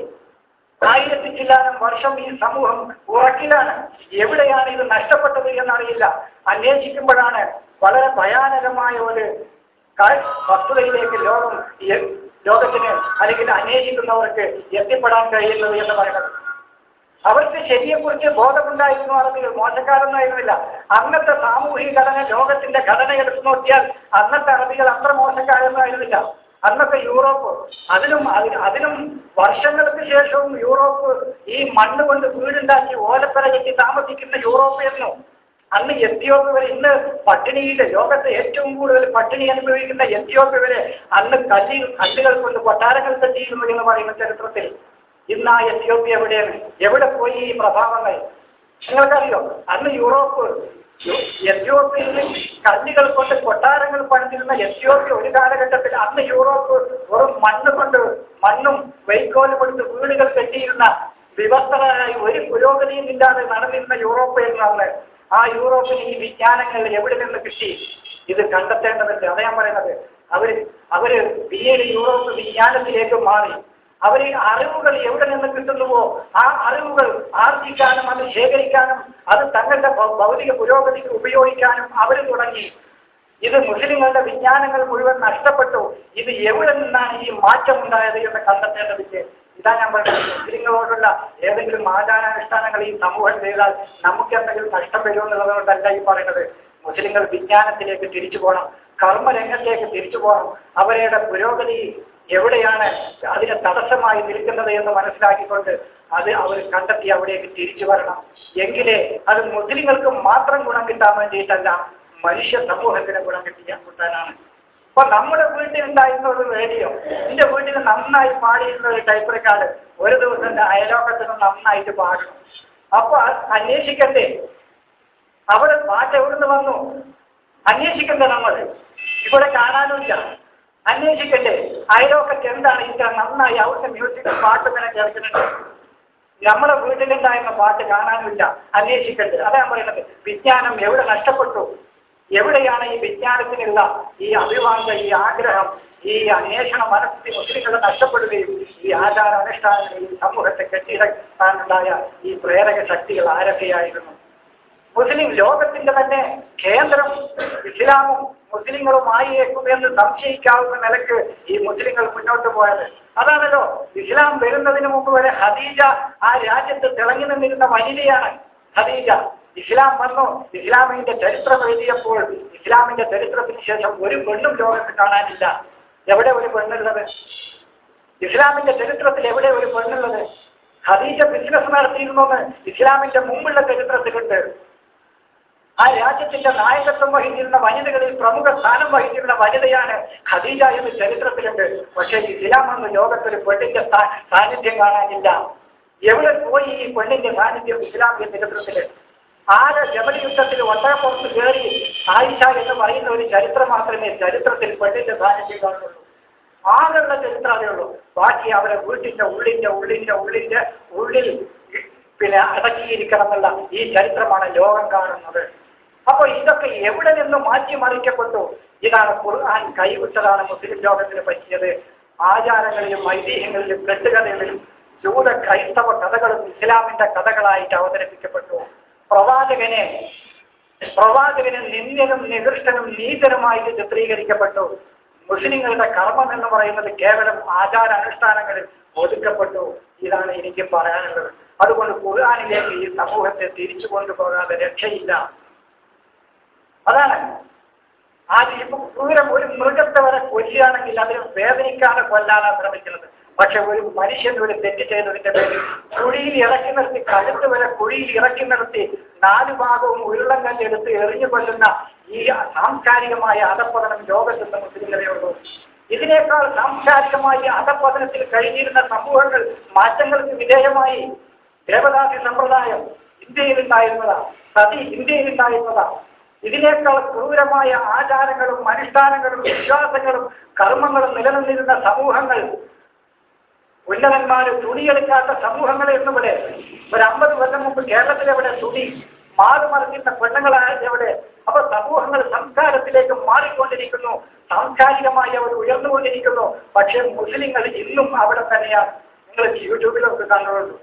1000 ചില്ലാനം വർഷം ഈ സമൂഹം ഉറക്കിലാണ്. എവിടെയാണ് ഇത് നഷ്ടപ്പെട്ടത് എന്നറിയില്ല. അന്വേഷിക്കുമ്പോഴാണ് വളരെ ഭയാനകമായ ഒരു വസ്തുതയിലേക്ക് ലോകത്തിന് അല്ലെങ്കിൽ അന്വേഷിക്കുന്നവർക്ക് എത്തിപ്പെടാൻ കഴിയുന്നത് എന്ന് പറയുന്നത്. അവർക്ക് ശരിയെക്കുറിച്ച് ബോധമുണ്ടായിരുന്നു. അറബികൾ മോശക്കാരൊന്നായിരുന്നില്ല. അന്നത്തെ സാമൂഹിക ഘടന, ലോകത്തിന്റെ ഘടന എടുത്തു നോക്കിയാൽ അന്നത്തെ അറബികൾ അത്ര മോശക്കാരൊന്നായിരുന്നില്ല. അന്നത്തെ യൂറോപ്പ്, അതിനും വർഷങ്ങൾക്ക് ശേഷവും യൂറോപ്പ് ഈ മണ്ണ് കൊണ്ട് വീടുണ്ടാക്കി ഓലപ്പര കെട്ടി താമസിക്കുന്ന യൂറോപ്പായിരുന്നു. അന്ന് എത്യോപ്യ വരെ, ഇന്ന് പട്ടിണിയിലെ ലോകത്തെ ഏറ്റവും കൂടുതൽ പട്ടിണി അനുഭവിക്കുന്ന എത്യോപ്യ വരെ അന്ന് കല്ലുകൾ കൊണ്ട് കൊട്ടാരങ്ങൾ കെട്ടിയിരുന്നു എന്ന് പറയുന്ന ചരിത്രത്തിൽ. ഇന്ന് ആ എത്യോപ്യ എവിടെയാണ്? എവിടെ പോയി ഈ പ്രഭാവങ്ങൾ? നിങ്ങൾക്കറിയോ? അന്ന് എത്യോപ്യയിൽ കല്ലുകൾ കൊണ്ട് കൊട്ടാരങ്ങൾ പണിതിരുന്ന എത്യോപ്യ ഒരു കാലഘട്ടത്തിൽ അന്ന് യൂറോപ്പ് വെറും മണ്ണും വൈക്കോലും കൊടുത്ത് വീടുകൾ കെട്ടിയിരുന്ന വിവസ്ത്രരായി ഒരു പുരോഗതിയും ഇല്ലാതെ നടന്നിരുന്ന യൂറോപ്പായിരുന്നു അന്ന്. ആ യൂറോപ്പിന് ഈ വിജ്ഞാനങ്ങൾ എവിടെ നിന്ന് കിട്ടി? ഇത് കണ്ടെത്തേണ്ടതുണ്ട്. അതാ ഞാൻ പറയുന്നത്. അവര് പിന്നീട് യൂറോപ്പ് വിജ്ഞാനത്തിലേക്ക് മാറി. അവര് അറിവുകൾ എവിടെ നിന്ന് കിട്ടുന്നുവോ ആ അറിവുകൾ ആർജിക്കാനും അത് ശേഖരിക്കാനും അത് തങ്ങളുടെ ഭൗതിക പുരോഗതിക്ക് ഉപയോഗിക്കാനും അവർ തുടങ്ങി. ഇത് മുസ്ലിങ്ങളുടെ വിജ്ഞാനങ്ങൾ മുഴുവൻ നഷ്ടപ്പെട്ടു. ഇത് എവിടെ നിന്നാണ് ഈ മാറ്റം ഉണ്ടായത് എന്ന് കണ്ടെത്തേണ്ടതില്ല. ഇതാ ഞാൻ പറയുന്നത്. മുസ്ലിങ്ങളോടുള്ള ഏതെങ്കിലും ആചാരാനുഷ്ഠാനങ്ങൾ ഈ സമൂഹം ചെയ്താൽ നമുക്ക് എന്തെങ്കിലും നഷ്ടം വരുമെന്നുള്ളതുകൊണ്ടല്ല ഈ പറയുന്നത്. മുസ്ലിങ്ങൾ വിജ്ഞാനത്തിലേക്ക് തിരിച്ചു പോകണം, കർമ്മരംഗത്തേക്ക് തിരിച്ചു പോകണം. അവരുടെ പുരോഗതി എവിടെയാണ് അതിന് തടസ്സമായി നിൽക്കുന്നത് എന്ന് മനസ്സിലാക്കിക്കൊണ്ട് അത് അവർ കണ്ടെത്തി അവിടേക്ക് തിരിച്ചു വരണം. എങ്കിലേ അത് മുസ്ലിങ്ങൾക്ക് മാത്രം ഗുണം കിട്ടാൻ വേണ്ടിയിട്ടല്ല, മനുഷ്യ സമൂഹത്തിന് ഗുണം കിട്ടാനാണ്. അപ്പൊ നമ്മുടെ വീട്ടിലുണ്ടായിരുന്ന ഒരു റേഡിയോ, എന്റെ വീട്ടിൽ നന്നായി പാടിയിരുന്ന ഒരു ടൈപ്പ് റെക്കോർഡ് ഒരു ദിവസം എന്റെ അയലോക്കത്തിന് നന്നായിട്ട് പാടണം. അപ്പൊ അന്വേഷിക്കണ്ടേ അവിടെ പാട്ട് എവിടുന്ന് വന്നു? അന്വേഷിക്കണ്ടേ? നമ്മൾ ഇവിടെ കാണാനുമില്ല. അന്വേഷിക്കണ്ടേ അയലോക്കത്ത് എന്താണ് ഇത്ര നന്നായി അവിടുത്തെ മ്യൂസിക് പാട്ട് ഇങ്ങനെ കേൾക്കുന്നുണ്ട്? നമ്മളെ വീട്ടിലുണ്ടായിരുന്ന പാട്ട് കാണാനുമില്ല. അന്വേഷിക്കണ്ടേ? അതാണ് പറയുന്നത്. വിജ്ഞാനം എവിടെ നഷ്ടപ്പെട്ടു? എവിടെയാണ് ഈ വിജ്ഞാനത്തിനുള്ള ഈ അഭിവാഞ്ച, ഈ ആഗ്രഹം, ഈ അന്വേഷണ മനസ്സിൽ മുസ്ലിങ്ങളെ നഷ്ടപ്പെടുകയും ഈ ആചാരാനുഷ്ഠാനങ്ങൾ ഈ സമൂഹത്തെ കെട്ടിയിടാനുണ്ടായ ഈ പ്രേരക ശക്തികൾ ആരൊക്കെയായിരുന്നു? മുസ്ലിം ലോകത്തിന്റെ തന്നെ കേന്ദ്രം ഇസ്ലാമും മുസ്ലിങ്ങളുമായേക്കുമെന്ന് സംശയിക്കാവുന്ന നിലക്ക് ഈ മുസ്ലിങ്ങൾ മുന്നോട്ട് പോയത്. അതാണല്ലോ ഇസ്ലാം വരുന്നതിന് മുമ്പ് വരെ ഖദീജ ആ രാജ്യത്ത് തിളങ്ങി നിന്നിരുന്ന വനിതയാണ്. ഖദീജ ഇസ്ലാം വന്നു. ഇസ്ലാമിന്റെ ചരിത്രം എഴുതിയപ്പോൾ ഇസ്ലാമിന്റെ ചരിത്രത്തിന് ശേഷം ഒരു പെണ്ണും ലോകത്ത് കാണാനില്ല. എവിടെ ഒരു പെണ്ണുള്ളത്? ഇസ്ലാമിന്റെ ചരിത്രത്തിൽ എവിടെ ഒരു പെണ്ണുള്ളത്? ഖദീജ ബിസിനസ് നടത്തിയിരുന്നെന്ന് ഇസ്ലാമിന്റെ മുമ്പുള്ള ചരിത്രത്തിലുണ്ട്. ആ രാജ്യത്തിന്റെ നായകത്വം വഹിച്ചിരുന്ന വനിതകളിൽ പ്രമുഖ സ്ഥാനം വഹിച്ചിരുന്ന വനിതയാണ് ഖദീജ എന്ന് ചരിത്രത്തിലുണ്ട്. പക്ഷേ ഇസ്ലാം എന്ന ലോകത്തൊരു പെണ്ണിന്റെ സാന്നിധ്യം കാണാനില്ല. എവിടെ പോയി ഈ പെണ്ണിന്റെ സാന്നിധ്യം ഇസ്ലാമിക ചരിത്രത്തില്? ജബൽ യുദ്ധത്തിൽ ഒട്ടകപ്പുറത്ത് കയറി ആയിഷ എന്ന് പറയുന്ന ഒരു ചരിത്രം മാത്രമേ ചരിത്രത്തിൽ പെണ്ണിന്റെ സാന്നിധ്യം കാണുള്ളൂ. ആകെയുള്ള ചരിത്രം അതേ ഉള്ളൂ. ബാക്കി അവരെ വീട്ടിന്റെ ഉള്ളിൽ പിന്നെ അടക്കിയിരിക്കണം എന്നുള്ള ഈ ചരിത്രമാണ് ലോകം കാണുന്നത്. അപ്പൊ ഇതൊക്കെ എവിടെ നിന്ന് മാറ്റിമറിക്കപ്പെട്ടു? ഇതാണ് ഖുർആൻ കൈവിട്ടതാണ് മുസ്ലിം ലോകത്തിന് പറ്റിയത്. ആചാരങ്ങളിലും ഐതിഹ്യങ്ങളിലും കെട്ടുകഥകളിലും ജൂത ക്രൈസ്തവ കഥകളും ഇസ്ലാമിന്റെ കഥകളായിട്ട് അവതരിപ്പിക്കപ്പെട്ടു. പ്രവാചകനെ നിന്ദ്യനും നികൃഷ്ടനും നീചനുമായിട്ട് ചിത്രീകരിക്കപ്പെട്ടു. മുസ്ലിങ്ങളുടെ കർമ്മം എന്ന് പറയുന്നത് കേവലം ആചാരാനുഷ്ഠാനങ്ങളിൽ ഒതുക്കപ്പെട്ടു. ഇതാണ് എനിക്ക് പറയാനുള്ളത്. അതുകൊണ്ട് ഖുർആനിലേക്ക് ഈ സമൂഹത്തെ തിരിച്ചു കൊണ്ടുപോകാതെ രക്ഷയില്ല. അതാണ് ഇപ്പൊ ക്രൂരം ഒരു മൃഗത്തെ വരെ കൊല്ലുകയാണെങ്കിൽ അതിന് വേദനിക്കാതെ കൊല്ലാനാണ് ശ്രമിക്കുന്നത്. പക്ഷെ ഒരു മനുഷ്യൻ ഒരു തെറ്റ് ചെയ്തതിന്റെ പേരിൽ കുഴിയിൽ ഇറക്കി നിർത്തി, കഴുത്ത് വരെ കുഴിയിൽ ഇറക്കി നിർത്തി 4 ഭാഗവും ഉരുളങ്കല്ലെടുത്ത് എറിഞ്ഞു കൊല്ലുന്ന ഈ സാംസ്കാരികമായ അധപ്പതനം ലോകത്തുനിന്ന് മുസ്ലിങ്ങളെ ഉള്ളൂ. ഇതിനേക്കാൾ സാംസ്കാരികമായി അധപ്പതനത്തിൽ കഴിഞ്ഞിരുന്ന സമൂഹങ്ങൾ മാറ്റങ്ങൾക്ക് വിധേയമായി. ദേവദാസി സമ്പ്രദായം ഇന്ത്യയിലുണ്ടായിരുന്നതാ, സതി ഇന്ത്യയിലുണ്ടായിരുന്നതാ. ഇതിനേക്കാൾ ക്രൂരമായ ആചാരങ്ങളും അനുഷ്ഠാനങ്ങളും വിശ്വാസങ്ങളും കർമ്മങ്ങളും നിലനിന്നിരുന്ന സമൂഹങ്ങൾ, ഉന്നതന്മാര് തുണിയെടുക്കാത്ത സമൂഹങ്ങൾ എന്നുപോലെ ഒരു 50 കൊല്ലം മുമ്പ് കേരളത്തിലെവിടെ തുണി മാറുമറിഞ്ഞിരുന്ന പെണ്ണുങ്ങളായ എവിടെ? അപ്പൊ സമൂഹങ്ങൾ സംസ്കാരത്തിലേക്ക് മാറിക്കൊണ്ടിരിക്കുന്നു, സാംസ്കാരികമായി അവർ ഉയർന്നുകൊണ്ടിരിക്കുന്നു. പക്ഷേ മുസ്ലിങ്ങൾ ഇന്നും അവിടെ തന്നെയാണ്. നിങ്ങൾ യൂട്യൂബിലൊക്കെ കണ്ടുള്ളൂ,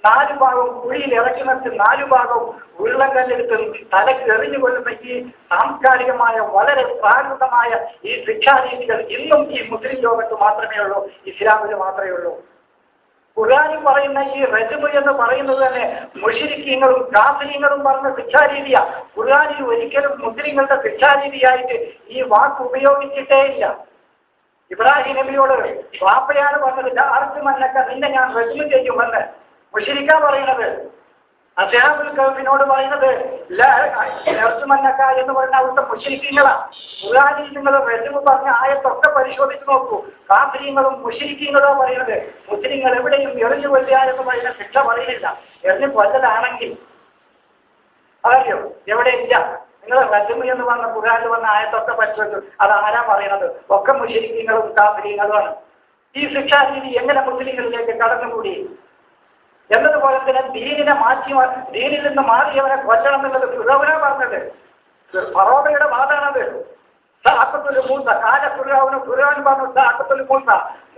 4 ഭാഗവും കുഴിയിൽ ഇറക്കി നിർത്തി 4 ഭാഗവും ഉരുളം കല്ലെടുത്ത് തലക്ക് എറിഞ്ഞുകൊള്ളുന്ന ഈ സാംസ്കാരികമായ വളരെ പ്രാകൃതമായ ഈ ശിക്ഷാരീതികൾ ഇന്നും ഈ മുസ്ലിം ലോകത്ത് മാത്രമേ ഉള്ളൂ, ഇസ്ലാമിൽ മാത്രമേ ഉള്ളൂ. ഖുർആനിൽ പറയുന്ന ഈ റജ്മ് എന്ന് പറയുന്നത് തന്നെ മുശ്രിക്കീങ്ങളും കാഫിരീങ്ങളും പറഞ്ഞ ശിക്ഷാരീതിയാ. ഖുർആനിൽ ഒരിക്കലും മുസ്ലിങ്ങളുടെ ശിക്ഷാരീതിയായിട്ട് ഈ വാക്ക് ഉപയോഗിച്ചിട്ടേ ഇല്ല. ഇബ്രാഹിം നബിയോട് വാപ്പയാണ് പറഞ്ഞത്, ആർക്കുമന്നക്ക നിന്നെ ഞാൻ റജ്മ് ചെയ്യുമെന്ന്. മുശ്രിക്കാ പറയുന്നത്. അസ്ഹാബുൽ കഹ്ഫിനോട് പറയുന്നത് ലർജുമന്നക്ക എന്ന് പറയുന്ന അവിടുത്തെ മുശ്രിക്കീങ്ങളാ. ഖുർആനിൽ നിങ്ങൾ റജ്മ് പറഞ്ഞ ആയത്തൊക്കെ പരിശോധിച്ച് നോക്കൂ. കാഫിരീങ്ങളും മുശ്രിക്കീങ്ങളോ പറയുന്നത്. മുസ്ലിങ്ങൾ എവിടെയും എറിഞ്ഞു കൊല്ലുക എന്ന് പറയുന്ന ശിക്ഷ പറയുന്നില്ല. എറിഞ്ഞു കൊല്ലലാണെങ്കിൽ അതറിയോ എവിടെ ഇല്ല. നിങ്ങൾ റജ്മ് എന്ന് പറഞ്ഞ ഖുർആനിൽ വന്ന ആയത്തൊക്കെ പരിശോധിച്ചു. അത് ആരാ പറയുന്നത്? ഒക്കെ മുശ്രിക്കീങ്ങളും കാഫിരീങ്ങളുമാണ്. ഈ ശിക്ഷാരീതി എങ്ങനെ മുസ്ലിങ്ങളിലേക്ക് കടന്നുകൂടി എന്നതുപോലെ തന്നെ ദീനിനെ ദീനിൽ നിന്ന് മാറിയവനെ കൊല്ലണം എന്നുള്ളത് ഫിറൗനാ പറഞ്ഞത്. ഫറോവയുടെ വാദാണത്. സാഖത്തുൽ മൂസ കാല ഫിറൗൻ പറഞ്ഞു സാഖത്തുൽ മൂസ,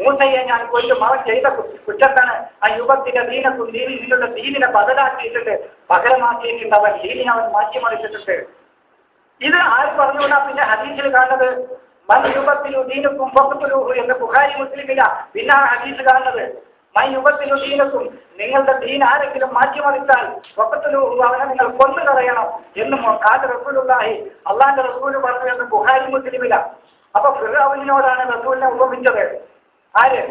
മൂസയെ ഞാൻ കൊല്ലും. അവൻ ചെയ്ത കുറ്റത്താണ് ആ യുഗത്തിന്റെ ദീനത്തും നിങ്ങളുടെ ദീനിനെ ബദലാക്കിയിട്ടുണ്ട്, പകരമാക്കിയിട്ടുണ്ട്. അവൻ ദീനിനെ അവൻ മാറ്റിമറിച്ചിട്ടുണ്ട്. ഇത് ആര് പറഞ്ഞുകൊണ്ടാ പിന്നെ ഹദീസിൽ കാണുന്നത്? മൻ യുഗത്തിലു ദീനക്കും ഫഖ്തുലൂഹു എന്ന് ബുഖാരി മുസ്ലിമില്ല. പിന്നെ ആ ഹദീസ് കാണുന്നത് മൻ യുഗത്തിലു ദീനക്കും, നിങ്ങളുടെ ദീൻ ആരെങ്കിലും മാറ്റിമറിച്ചാൽ ഫഖ്തുലൂഹു, അവനെ നിങ്ങൾ കൊന്നു കളയണം എന്നും ഖാല റസൂലുള്ളാഹി, അള്ളാന്റെ റസൂൽ പറഞ്ഞു എന്ന് ബുഖാരി മുസ്ലിമില്ല. അപ്പൊ ഫിറൗനിനോടാണ് റസൂലിനെ ഉപമിച്ചത്. ആര്?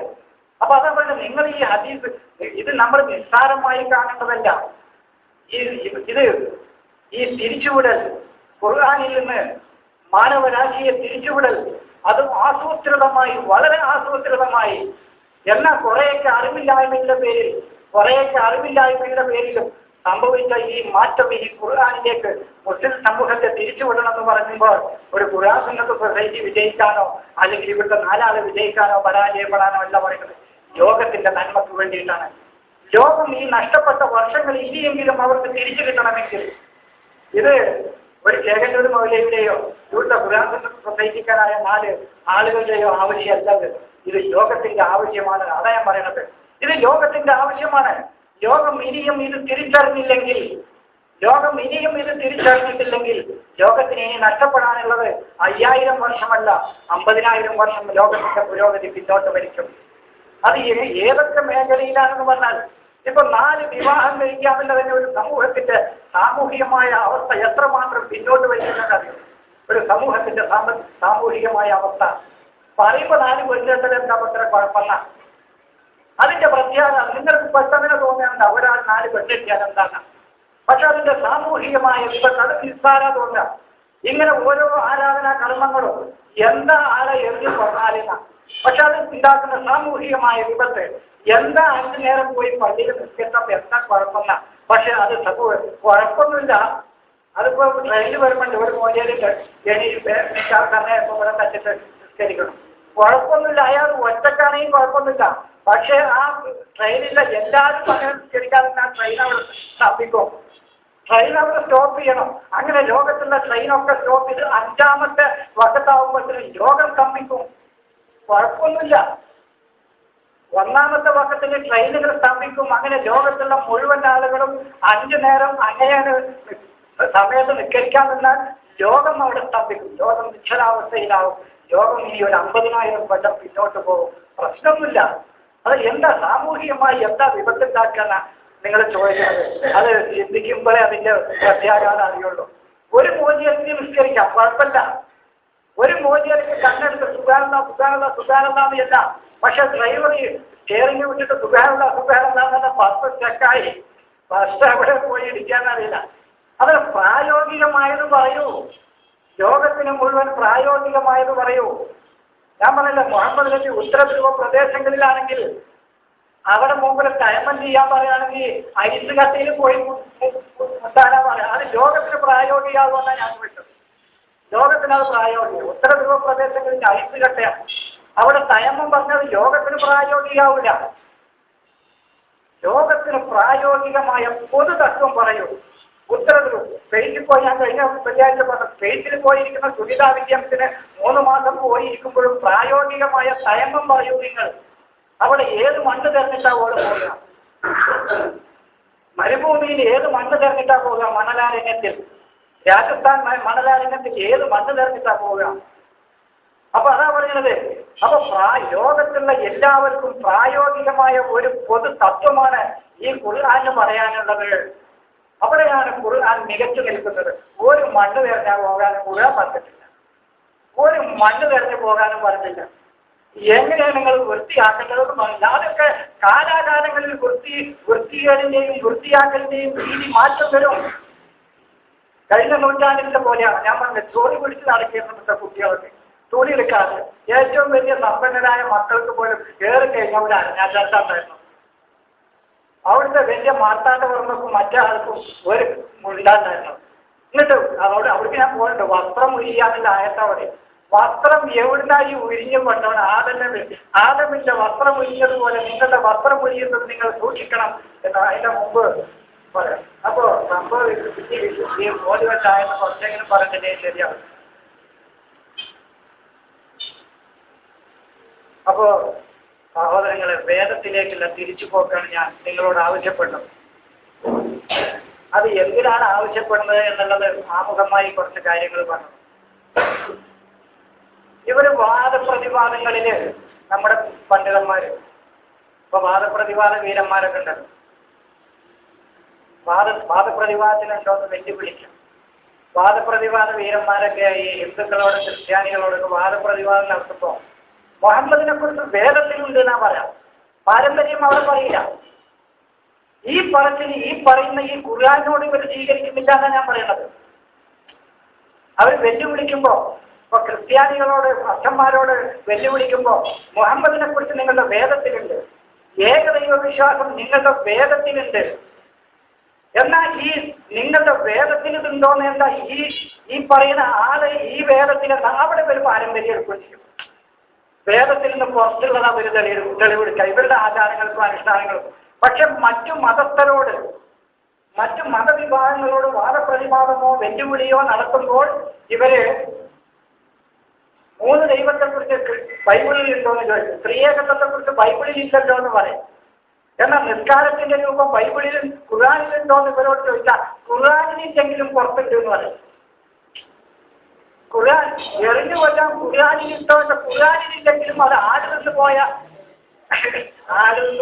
അപ്പൊ അതാ പറഞ്ഞത്, നിങ്ങൾ ഈ ഹദീസ് ഇത് നമ്മൾ നിസ്സാരമായി കാണേണ്ടതല്ല. ഇത് ഈ തിരിച്ചുവിടൽ, ഖുർആനിൽ നിന്ന് മാനവരാശിയെ തിരിച്ചുവിടൽ, അതും ആസൂത്രിതമായി, വളരെ ആസൂത്രിതമായി. എന്നാൽ കുറേയൊക്കെ അറിവില്ലായ്മയുടെ പേരിലും സംഭവിച്ച ഈ മാറ്റം ഈ ഖുർആനിലേക്ക് മുസ്ലിം സമൂഹത്തെ തിരിച്ചുവിടണമെന്ന് പറയുമ്പോൾ ഒരു ഖുർആൻ സുന്നത്ത് സൊസൈറ്റി വിജയിക്കാനോ അല്ലെങ്കിൽ ഇവിടുത്തെ 4 ആള് വിജയിക്കാനോ പരാജയപ്പെടാനോ അല്ല പറയുന്നത്. ലോകത്തിന്റെ നന്മക്ക് വേണ്ടിയിട്ടാണ്. ലോകം ഈ നഷ്ടപ്പെട്ട വർഷങ്ങൾ ഇനിയെങ്കിലും അവർക്ക് തിരിച്ചു കിട്ടണമെങ്കിൽ ഇത് ഒരു ചേകന്നൂർ മൗലവിയുടെയോ ഇവിടുത്തെ ഖുർആൻ സുന്നത്ത് സൊസൈറ്റിക്കാരായ 4 ആളുകളുടെയോ ആവശ്യമല്ലത്. ഇത് ലോകത്തിന്റെ ആവശ്യമാണ്. അതാ ഞാൻ പറയണത്. ഇത് ലോകത്തിന്റെ ആവശ്യമാണ്. ലോകം ഇനിയും ഇത് തിരിച്ചറിഞ്ഞിട്ടില്ലെങ്കിൽ ലോകത്തിന് ഇനി നഷ്ടപ്പെടാനുള്ളത് 5000 വർഷമല്ല, 50,000 വർഷം ലോകത്തിന്റെ പുരോഗതി പിന്നോട്ട് വലിക്കും. അത് ഏതൊക്കെ മേഖലയിലാണെന്ന് പറഞ്ഞാൽ ഇപ്പൊ 4 വിവാഹം കഴിക്കാമെന്നതിന് ഒരു സമൂഹത്തിന്റെ സാമൂഹികമായ അവസ്ഥ എത്രമാത്രം പിന്നോട്ട് വലിക്കുന്നതറിയും. ഒരു സമൂഹത്തിന്റെ സാമൂഹികമായ അവസ്ഥ പറയുമ്പോൾ 4 പെണ്ണുകൾ എന്താ അത്ര കുഴപ്പമില്ല. അതിന്റെ പ്രത്യേകത നിങ്ങൾക്ക് പെട്ടെന്ന് തോന്നുന്നുണ്ട് ഒരാൾ 4 പെണ്ണെത്തിയാൽ എന്താണ്. പക്ഷെ അതിന്റെ സാമൂഹികമായ വിപത്ത് അത് നിസ്സാര തോന്നുക. ഇങ്ങനെ ഓരോ ആരാധനാ കർമ്മങ്ങളും എന്താ ആളെ എറിഞ്ഞു പറഞ്ഞാലില്ല. പക്ഷെ അത് ഉണ്ടാക്കുന്ന സാമൂഹികമായ വിപത്ത് എന്താ 5 നേരം പോയി പള്ളിയിൽ നിസ്കരിച്ചപ്പോൾ എന്താ കുഴപ്പമില്ല. പക്ഷെ അത് കുഴപ്പമൊന്നുമില്ല. അതിപ്പോ ട്രെയിനിൽ വരുമ്പോണ്ട് ഒരു മോചേരിട്ട് ഇവിടെ തച്ചിട്ട് നിസ്കരിക്കണം, കുഴപ്പമൊന്നുമില്ല. അയാൾ ഒറ്റക്കാണെങ്കിൽ കുഴപ്പമൊന്നുമില്ല. പക്ഷെ ആ ട്രെയിനിലെ എല്ലാവരും അങ്ങനെ നിസ്കരിക്കാതെ ട്രെയിൻ അവിടെ തപ്പിക്കും. ട്രെയിൻ അവിടെ സ്റ്റോപ്പ് ചെയ്യണം. അങ്ങനെ ലോകത്തുള്ള ട്രെയിനൊക്കെ സ്റ്റോപ്പ് ചെയ്ത് 5ാമത്തെ വക്കത്താവുമ്പോഴത്തേനും ലോകം സ്തംഭിക്കും. കുഴപ്പമൊന്നുമില്ല. 1ാമത്തെ വക്കത്തിന് ട്രെയിനുകൾ സ്തംഭിക്കും. അങ്ങനെ ലോകത്തുള്ള മുഴുവൻ ആളുകളും 5 നേരം അങ്ങനെ സമയത്ത് നിസ്കരിക്കാൻ നിന്നാൽ ലോകം അവിടെ സ്തംഭിക്കും. ലോകം നിശ്ചലാവസ്ഥയിലാവും. ലോകം ഇനി ഒരു 50,000 കൊല്ലം പിന്നോട്ട് പോകും. പ്രശ്നമൊന്നുമില്ല. അത് എന്താ സാമൂഹികമായി എന്താ വിപത്തുണ്ടാക്കുന്ന നിങ്ങൾ ചോദിക്കുന്നത്? അത് ചിന്തിക്കുമ്പോഴേ അതിന്റെ പ്രത്യാഘാതം അറിയുള്ളൂ. ഒരു മോചിയത്തിന് നിസ്കരിക്കാം, കുഴപ്പമില്ല. ഒരു മോചിയർക്ക് കണ്ണെടുത്ത് സുഖാനന്ദ. പക്ഷെ ഡ്രൈവർ സ്റ്റിയറിംഗ് വിട്ടിട്ട് സുഖാനന്ദ ബസ് ചെക്കായി ബസ് എവിടെ പോയി ഇടിക്കാനറിയില്ല. അത് പ്രായോഗികമായത് പറയൂ. ലോകത്തിന് മുഴുവൻ പ്രായോഗികമായത് പറയൂ. ഞാൻ പറഞ്ഞില്ല, മുഹമ്മദ് നബി ഉത്തര ധ്രുവ പ്രദേശങ്ങളിലാണെങ്കിൽ അവിടെ മുമ്പിൽ ടൈമം ചെയ്യാൻ പറയുകയാണെങ്കിൽ ഐസ് കട്ടയിൽ പോയി മുട്ടാനാ പറയാം. അത് ലോകത്തിന് പ്രായോഗികമാകുമെന്നാണ് ഞാൻ വിട്ടത്. ലോകത്തിന് അത് പ്രായോഗികം. ഉത്തര ധ്രുവ പ്രദേശങ്ങളിൽ ഐസ് കട്ടയാണ്. അവിടെ ടൈമം പറഞ്ഞത് ലോകത്തിന് പ്രായോഗികമാവില്ല. ലോകത്തിന് പ്രായോഗികമായ പൊതു തത്വം പറയൂ. ഉത്തരവിലും സ്പെയിനിൽ പോയി ഞാൻ കഴിഞ്ഞ വെള്ളിയാഴ്ച പറഞ്ഞു, സ്പെയിനിൽ പോയിരിക്കുന്ന സുനിത വില്യംസിന് 3 മാസം പോയിരിക്കുമ്പോഴും പ്രായോഗികമായ തയമ്പം പറയൂ നിങ്ങൾ. അവിടെ ഏത് മണ്ണ് തെരഞ്ഞിട്ടാ പോകുക? മരുഭൂമിയിൽ ഏത് മണ്ണ് തെരഞ്ഞിട്ടാ പോവുക? മണലാരണ്യത്തിൽ, രാജസ്ഥാൻ മണലാരണ്യത്തിൽ ഏത് മണ്ണ് തെരഞ്ഞിട്ടാ പോവുക? അപ്പൊ അതാ പറയുന്നത്. അപ്പൊ ലോകത്തുള്ള എല്ലാവർക്കും പ്രായോഗികമായ ഒരു പൊതു തത്വമാണ് ഈ ഖുർആന് പറയാനുള്ളത്. അവിടെയാണ് ഖുർആൻ മികച്ചു നിൽക്കുന്നത്. ഒരു മണ്ണ് തെരഞ്ഞാൽ പോകാനും ഖുർആൻ പറഞ്ഞിട്ടില്ല, ഒരു മണ്ണ് തെരഞ്ഞു പോകാനും പറഞ്ഞില്ല. എങ്ങനെയാണ് നിങ്ങൾ വൃത്തിയാക്കേണ്ടതെന്ന് പറഞ്ഞില്ല. അതൊക്കെ കാലാകാലങ്ങളിൽ വൃത്തികേടിന്റെയും വൃത്തിയാക്കലിന്റെയും രീതി മാറ്റം വരും. കഴിഞ്ഞ നൂറ്റാണ്ടിന്റെ പോലെയാണ് ഞാൻ പറഞ്ഞത്. ജോലി പിടിച്ച് നടക്കേണ്ടത് കുട്ടികൾക്ക് തുണി എടുക്കാതെ ഏറ്റവും വലിയ സമ്പന്നരായ മക്കൾക്ക് പോലും കയറി കഴിഞ്ഞവരാണ് ഞാൻ ചേർത്താണ്ടായിരുന്നു. അവിടുത്തെ വലിയ മാർത്താണ്ഡവർമ്മക്കും മറ്റാൾക്കും ഒരു മുണ്ടാണ്ടായിരുന്നു. എന്നിട്ട് അവിടേക്ക് ഞാൻ പോയിട്ടുണ്ട്. വസ്ത്രം ഉരിയാനുള്ള ആയത്തവിടെ വസ്ത്രം എവിടുന്നായി ഉരിഞ്ഞു കൊണ്ടവണ് ആദമിന്റെ വസ്ത്രം ഉരിഞ്ഞതുപോലെ നിങ്ങളുടെ വസ്ത്രം ഉരിയുന്നത് നിങ്ങൾ സൂക്ഷിക്കണം എന്ന് അതിന്റെ മുമ്പ് പറയാം. അപ്പോ സംഭവം ഈ മോദിവച്ചായെന്ന് കുറച്ചെങ്കിലും പറഞ്ഞില്ലേ ശരിയാവും. അപ്പോ സഹോദരങ്ങളെ, വേദത്തിലേക്കുള്ള തിരിച്ചുപോക്കാണ് ഞാൻ നിങ്ങളോട് ആവശ്യപ്പെടുന്നത്. അത് എന്തിനാണ് ആവശ്യപ്പെടുന്നത് എന്നുള്ളത് ആമുഖമായി കുറച്ച് കാര്യങ്ങൾ പറഞ്ഞു. ഇവര് വാദപ്രതിവാദങ്ങളില് നമ്മുടെ പണ്ഡിതന്മാര് ഇപ്പൊ വാദപ്രതിവാദ വീരന്മാരൊക്കെ ഉണ്ടല്ലോ. വാദപ്രതിവാദത്തിനുണ്ടോന്ന് വെല്ലുവിളിക്കാം. വാദപ്രതിവാദ വീരന്മാരൊക്കെ ഈ ഹിന്ദുക്കളോടും ക്രിസ്ത്യാനികളോടൊക്കെ വാദപ്രതിവാദം നടത്തുമ്പോ മുഹമ്മദിനെ കുറിച്ച് വേദത്തിലുണ്ട് എന്നാ പറയാം, പാരമ്പര്യം അവിടെ പറയില്ല. ഈ പറയുന്ന ഈ ഖുർആനോട് ഇവർ സ്വീകരിക്കുന്നില്ല എന്നാണ് ഞാൻ പറയുന്നത്. അവർ വെല്ലുവിളിക്കുമ്പോ, ഇപ്പൊ ക്രിസ്ത്യാനികളോട് അച്ഛന്മാരോട് വെല്ലുവിളിക്കുമ്പോ മുഹമ്മദിനെ കുറിച്ച് നിങ്ങളുടെ വേദത്തിലുണ്ട്, ഏകദൈവ വിശ്വാസം നിങ്ങളുടെ വേദത്തിലുണ്ട്, എന്നാൽ ഈ നിങ്ങളുടെ വേദത്തിൽ ഇതുണ്ടോന്ന് എന്താ ഈ പറയുന്ന ആള് ഈ വേദത്തിലെന്താ അവിടെ ഒരു പാരമ്പര്യം എടുക്കുകയും വേദത്തിൽ നിന്ന് പുറത്തുള്ളത് അവർ തെളിവെടുക്കുക ഇവരുടെ ആചാരങ്ങൾക്കും അനുഷ്ഠാനങ്ങൾക്കും. പക്ഷെ മറ്റു മതസ്ഥരോട്, മറ്റു മതവിഭാഗങ്ങളോട് വാദപ്രതിവാദമോ വെല്ലുവിളിയോ നടത്തുമ്പോൾ ഇവര് 3 ദൈവത്തെക്കുറിച്ച് ബൈബിളിൽ ഉണ്ടോന്ന് ചോദിച്ചു. സ്ത്രീയേകത്വത്തെക്കുറിച്ച് ബൈബിളിൽ ഇല്ലല്ലോ എന്ന് പറയും. എന്നാൽ നിസ്കാരത്തിന്റെ രൂപം ബൈബിളിൽ ഖുർആനിലുണ്ടോന്ന് ഇവരോട് ചോദിച്ചാൽ ഖുർആനിലെങ്കിലും പുറത്തുണ്ട് എന്ന് പറയും. ഖുർആൻ എറിഞ്ഞു കൊല്ലാൻ ഖുർആനിലിട്ടോണ്ട് ഖുർആനിലില്ലെങ്കിലും അത് ആടിൽ നിന്ന്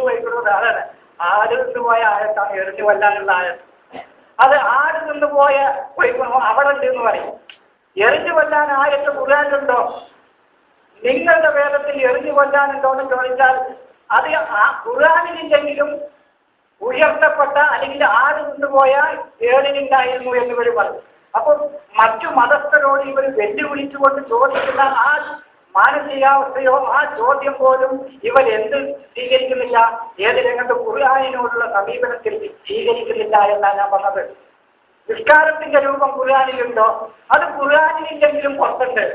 പോയിക്കൊടുക്കുന്നത്. അതാണ് ആടിൽ നിന്ന് പോയ ആയത്താണ് എറിഞ്ഞു കൊല്ലാനുള്ള ആയത്ത്. അത് ആടിൽ നിന്ന് അവിടെ ഉണ്ട് എന്ന് പറയും. എറിഞ്ഞു കൊല്ലാൻ ആയത്ത് ഖുർആനിലുണ്ടോ? നിങ്ങളുടെ വേദത്തിൽ എറിഞ്ഞു കൊല്ലാനുണ്ടോ എന്ന് ചോദിച്ചാൽ അത് ആ ഖുർആനിലില്ലെങ്കിലും ഉയർത്തപ്പെട്ട അല്ലെങ്കിൽ ആട് കൊണ്ടുപോയ ഏടിനുണ്ടായിരുന്നു എന്നിവർ പറയും. അപ്പോൾ മറ്റു മതസ്ഥരോട് ഇവർ വെല്ലുവിളിച്ചുകൊണ്ട് ചോദിക്കുന്ന ആ മാനസികാവസ്ഥയോ ആ ചോദ്യം പോലും ഇവർ എന്ത് സ്വീകരിക്കുന്നില്ല, ഏത് രംഗത്ത് ഖുർആനിനോടുള്ള സമീപനത്തിൽ സ്വീകരിക്കുന്നില്ല എന്നാണ് ഞാൻ പറഞ്ഞത്. നിസ്കാരത്തിന്റെ രൂപം ഖുർആനിലുണ്ടോ? അത് ഖുർആനിലില്ലെങ്കിലും പുറത്തുണ്ട്.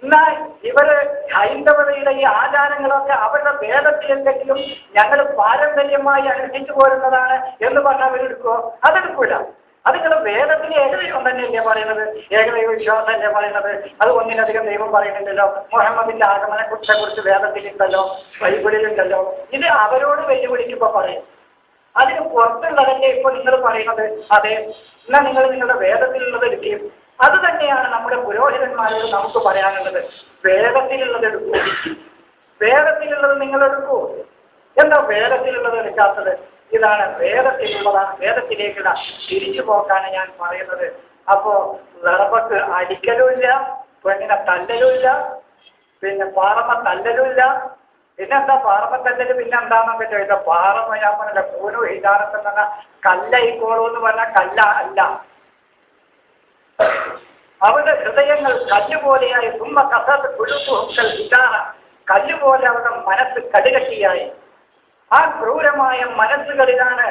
എന്നാൽ ഇവര് ഹൈന്ദവതയുടെ ഈ ആചാരങ്ങളൊക്കെ അവരുടെ വേദത്തിലെന്തെങ്കിലും ഞങ്ങൾ പാരമ്പര്യമായി അനുഷ്ഠിച്ചു പോരുന്നതാണ് എന്ന് പറഞ്ഞാൽ അവരെടുക്കുമോ? അതെടുക്കൂല. അത് നിങ്ങൾ വേദത്തിന് ഏകദൈവം തന്നെയല്ലേ പറയുന്നത്, ഏകദൈവ വിശ്വാസം അല്ലേ പറയുന്നത്. അത് ഒന്നിലധികം ദൈവം പറയുന്നുണ്ടല്ലോ. മുഹമ്മദിന്റെ ആഗമനത്തെക്കുറിച്ച് വേദത്തിലുണ്ടല്ലോ, ബൈബിളിലുണ്ടല്ലോ. ഇത് അവരോട് വെല്ലുവിളിക്കുമ്പോ പറയും. അതിന് പുറത്തുള്ളതല്ലേ ഇപ്പോൾ നിങ്ങൾ പറയുന്നത്. അതെ, എന്നാൽ നിങ്ങൾ നിങ്ങളുടെ വേദത്തിലുള്ളത് എടുക്കുകയും അത് തന്നെയാണ് നമ്മുടെ പുരോഹിതന്മാരോട് നമുക്ക് പറയാനുള്ളത്. വേദത്തിലുള്ളത് എടുക്കൂ, വേദത്തിലുള്ളത് നിങ്ങൾ എടുക്കൂ. എന്താ വേദത്തിലുള്ളത് എടുക്കാത്തത്? ഇതാണ് വേദത്തിലുള്ളതാണ്. വേദത്തിലേക്കുള്ള തിരിച്ചു പോക്കാണ് ഞാൻ പറയുന്നത്. അപ്പോ ലറബക്ക് അടിക്കലുമില്ല, പെണ്ണിനെ തല്ലലുമില്ല, പിന്നെ പാറമ തല്ലലുമില്ല. പിന്നെന്താ പാറമ തല്ലല്? പിന്നെന്താന്നൊക്കെ ചോദിച്ചാൽ പാറമ ഞാൻ പറഞ്ഞ കൂനു ഹിജാറത്ത് എന്ന് പറഞ്ഞാൽ കല്ലയിക്കോളൂ എന്ന് പറഞ്ഞാൽ കല്ല അല്ല. അവരുടെ ഹൃദയങ്ങൾ കല്ലുപോലെയായി. സുമ്മ കസത്ത് കുഴുത്തുഹുക്കൽ ഹിജാറ, കല്ലുപോലെ അവരുടെ മനസ്സ് കടുകട്ടിയായി. ആ ക്രൂരമായ മനസ്സുകളിലാണ്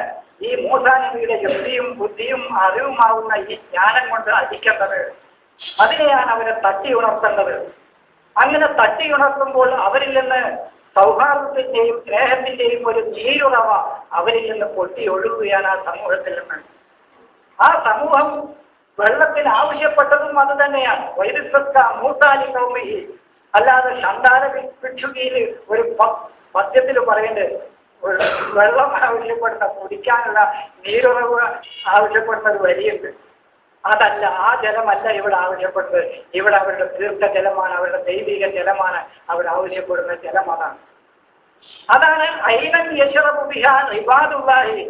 ഈ മൂസാ നബിയുടെ യുക്തിയും ബുദ്ധിയും അറിവുമാവുന്ന ഈ ജ്ഞാനം കൊണ്ട് അടിക്കേണ്ടത്. അതിനെയാണ് അവരെ തട്ടി ഉണർത്തേണ്ടത്. അങ്ങനെ തട്ടി ഉണർത്തുമ്പോൾ അവരിൽ നിന്ന് സൗഹാർദ്ദത്തിന്റെയും സ്നേഹത്തിന്റെയും ഒരു നീരുറവ അവരിൽ നിന്ന് പൊട്ടി ഒഴുകുകയാണ് ആ സമൂഹത്തിൽ നിന്ന്. ആ സമൂഹം വെള്ളത്തിന് ആവശ്യപ്പെട്ടതും അത് തന്നെയാണ്. വൈദ്യുസ്വത്ത മൂസാലി കൗമിഹി, അല്ലാതെ സന്താന ഭിക്ഷുകിയിൽ ഒരു പദ്യത്തിൽ പറയേണ്ടത് വെള്ളം ആവശ്യപ്പെടുന്ന, കുടിക്കാനുള്ള നീരുറവ് ആവശ്യപ്പെടുന്ന ഒരു വരിയുണ്ട്. അതല്ല, ആ ജലമല്ല ഇവിടെ ആവശ്യപ്പെടുന്നത്. ഇവിടെ അവരുടെ തീർത്ഥജലമാണ്, അവരുടെ ദൈവിക ജലമാണ് അവർ ആവശ്യപ്പെടുന്ന ജലം. അതാണ് ഐനൻ യശ്റബു ബിഹാ ഇബാദുല്ലാഹി.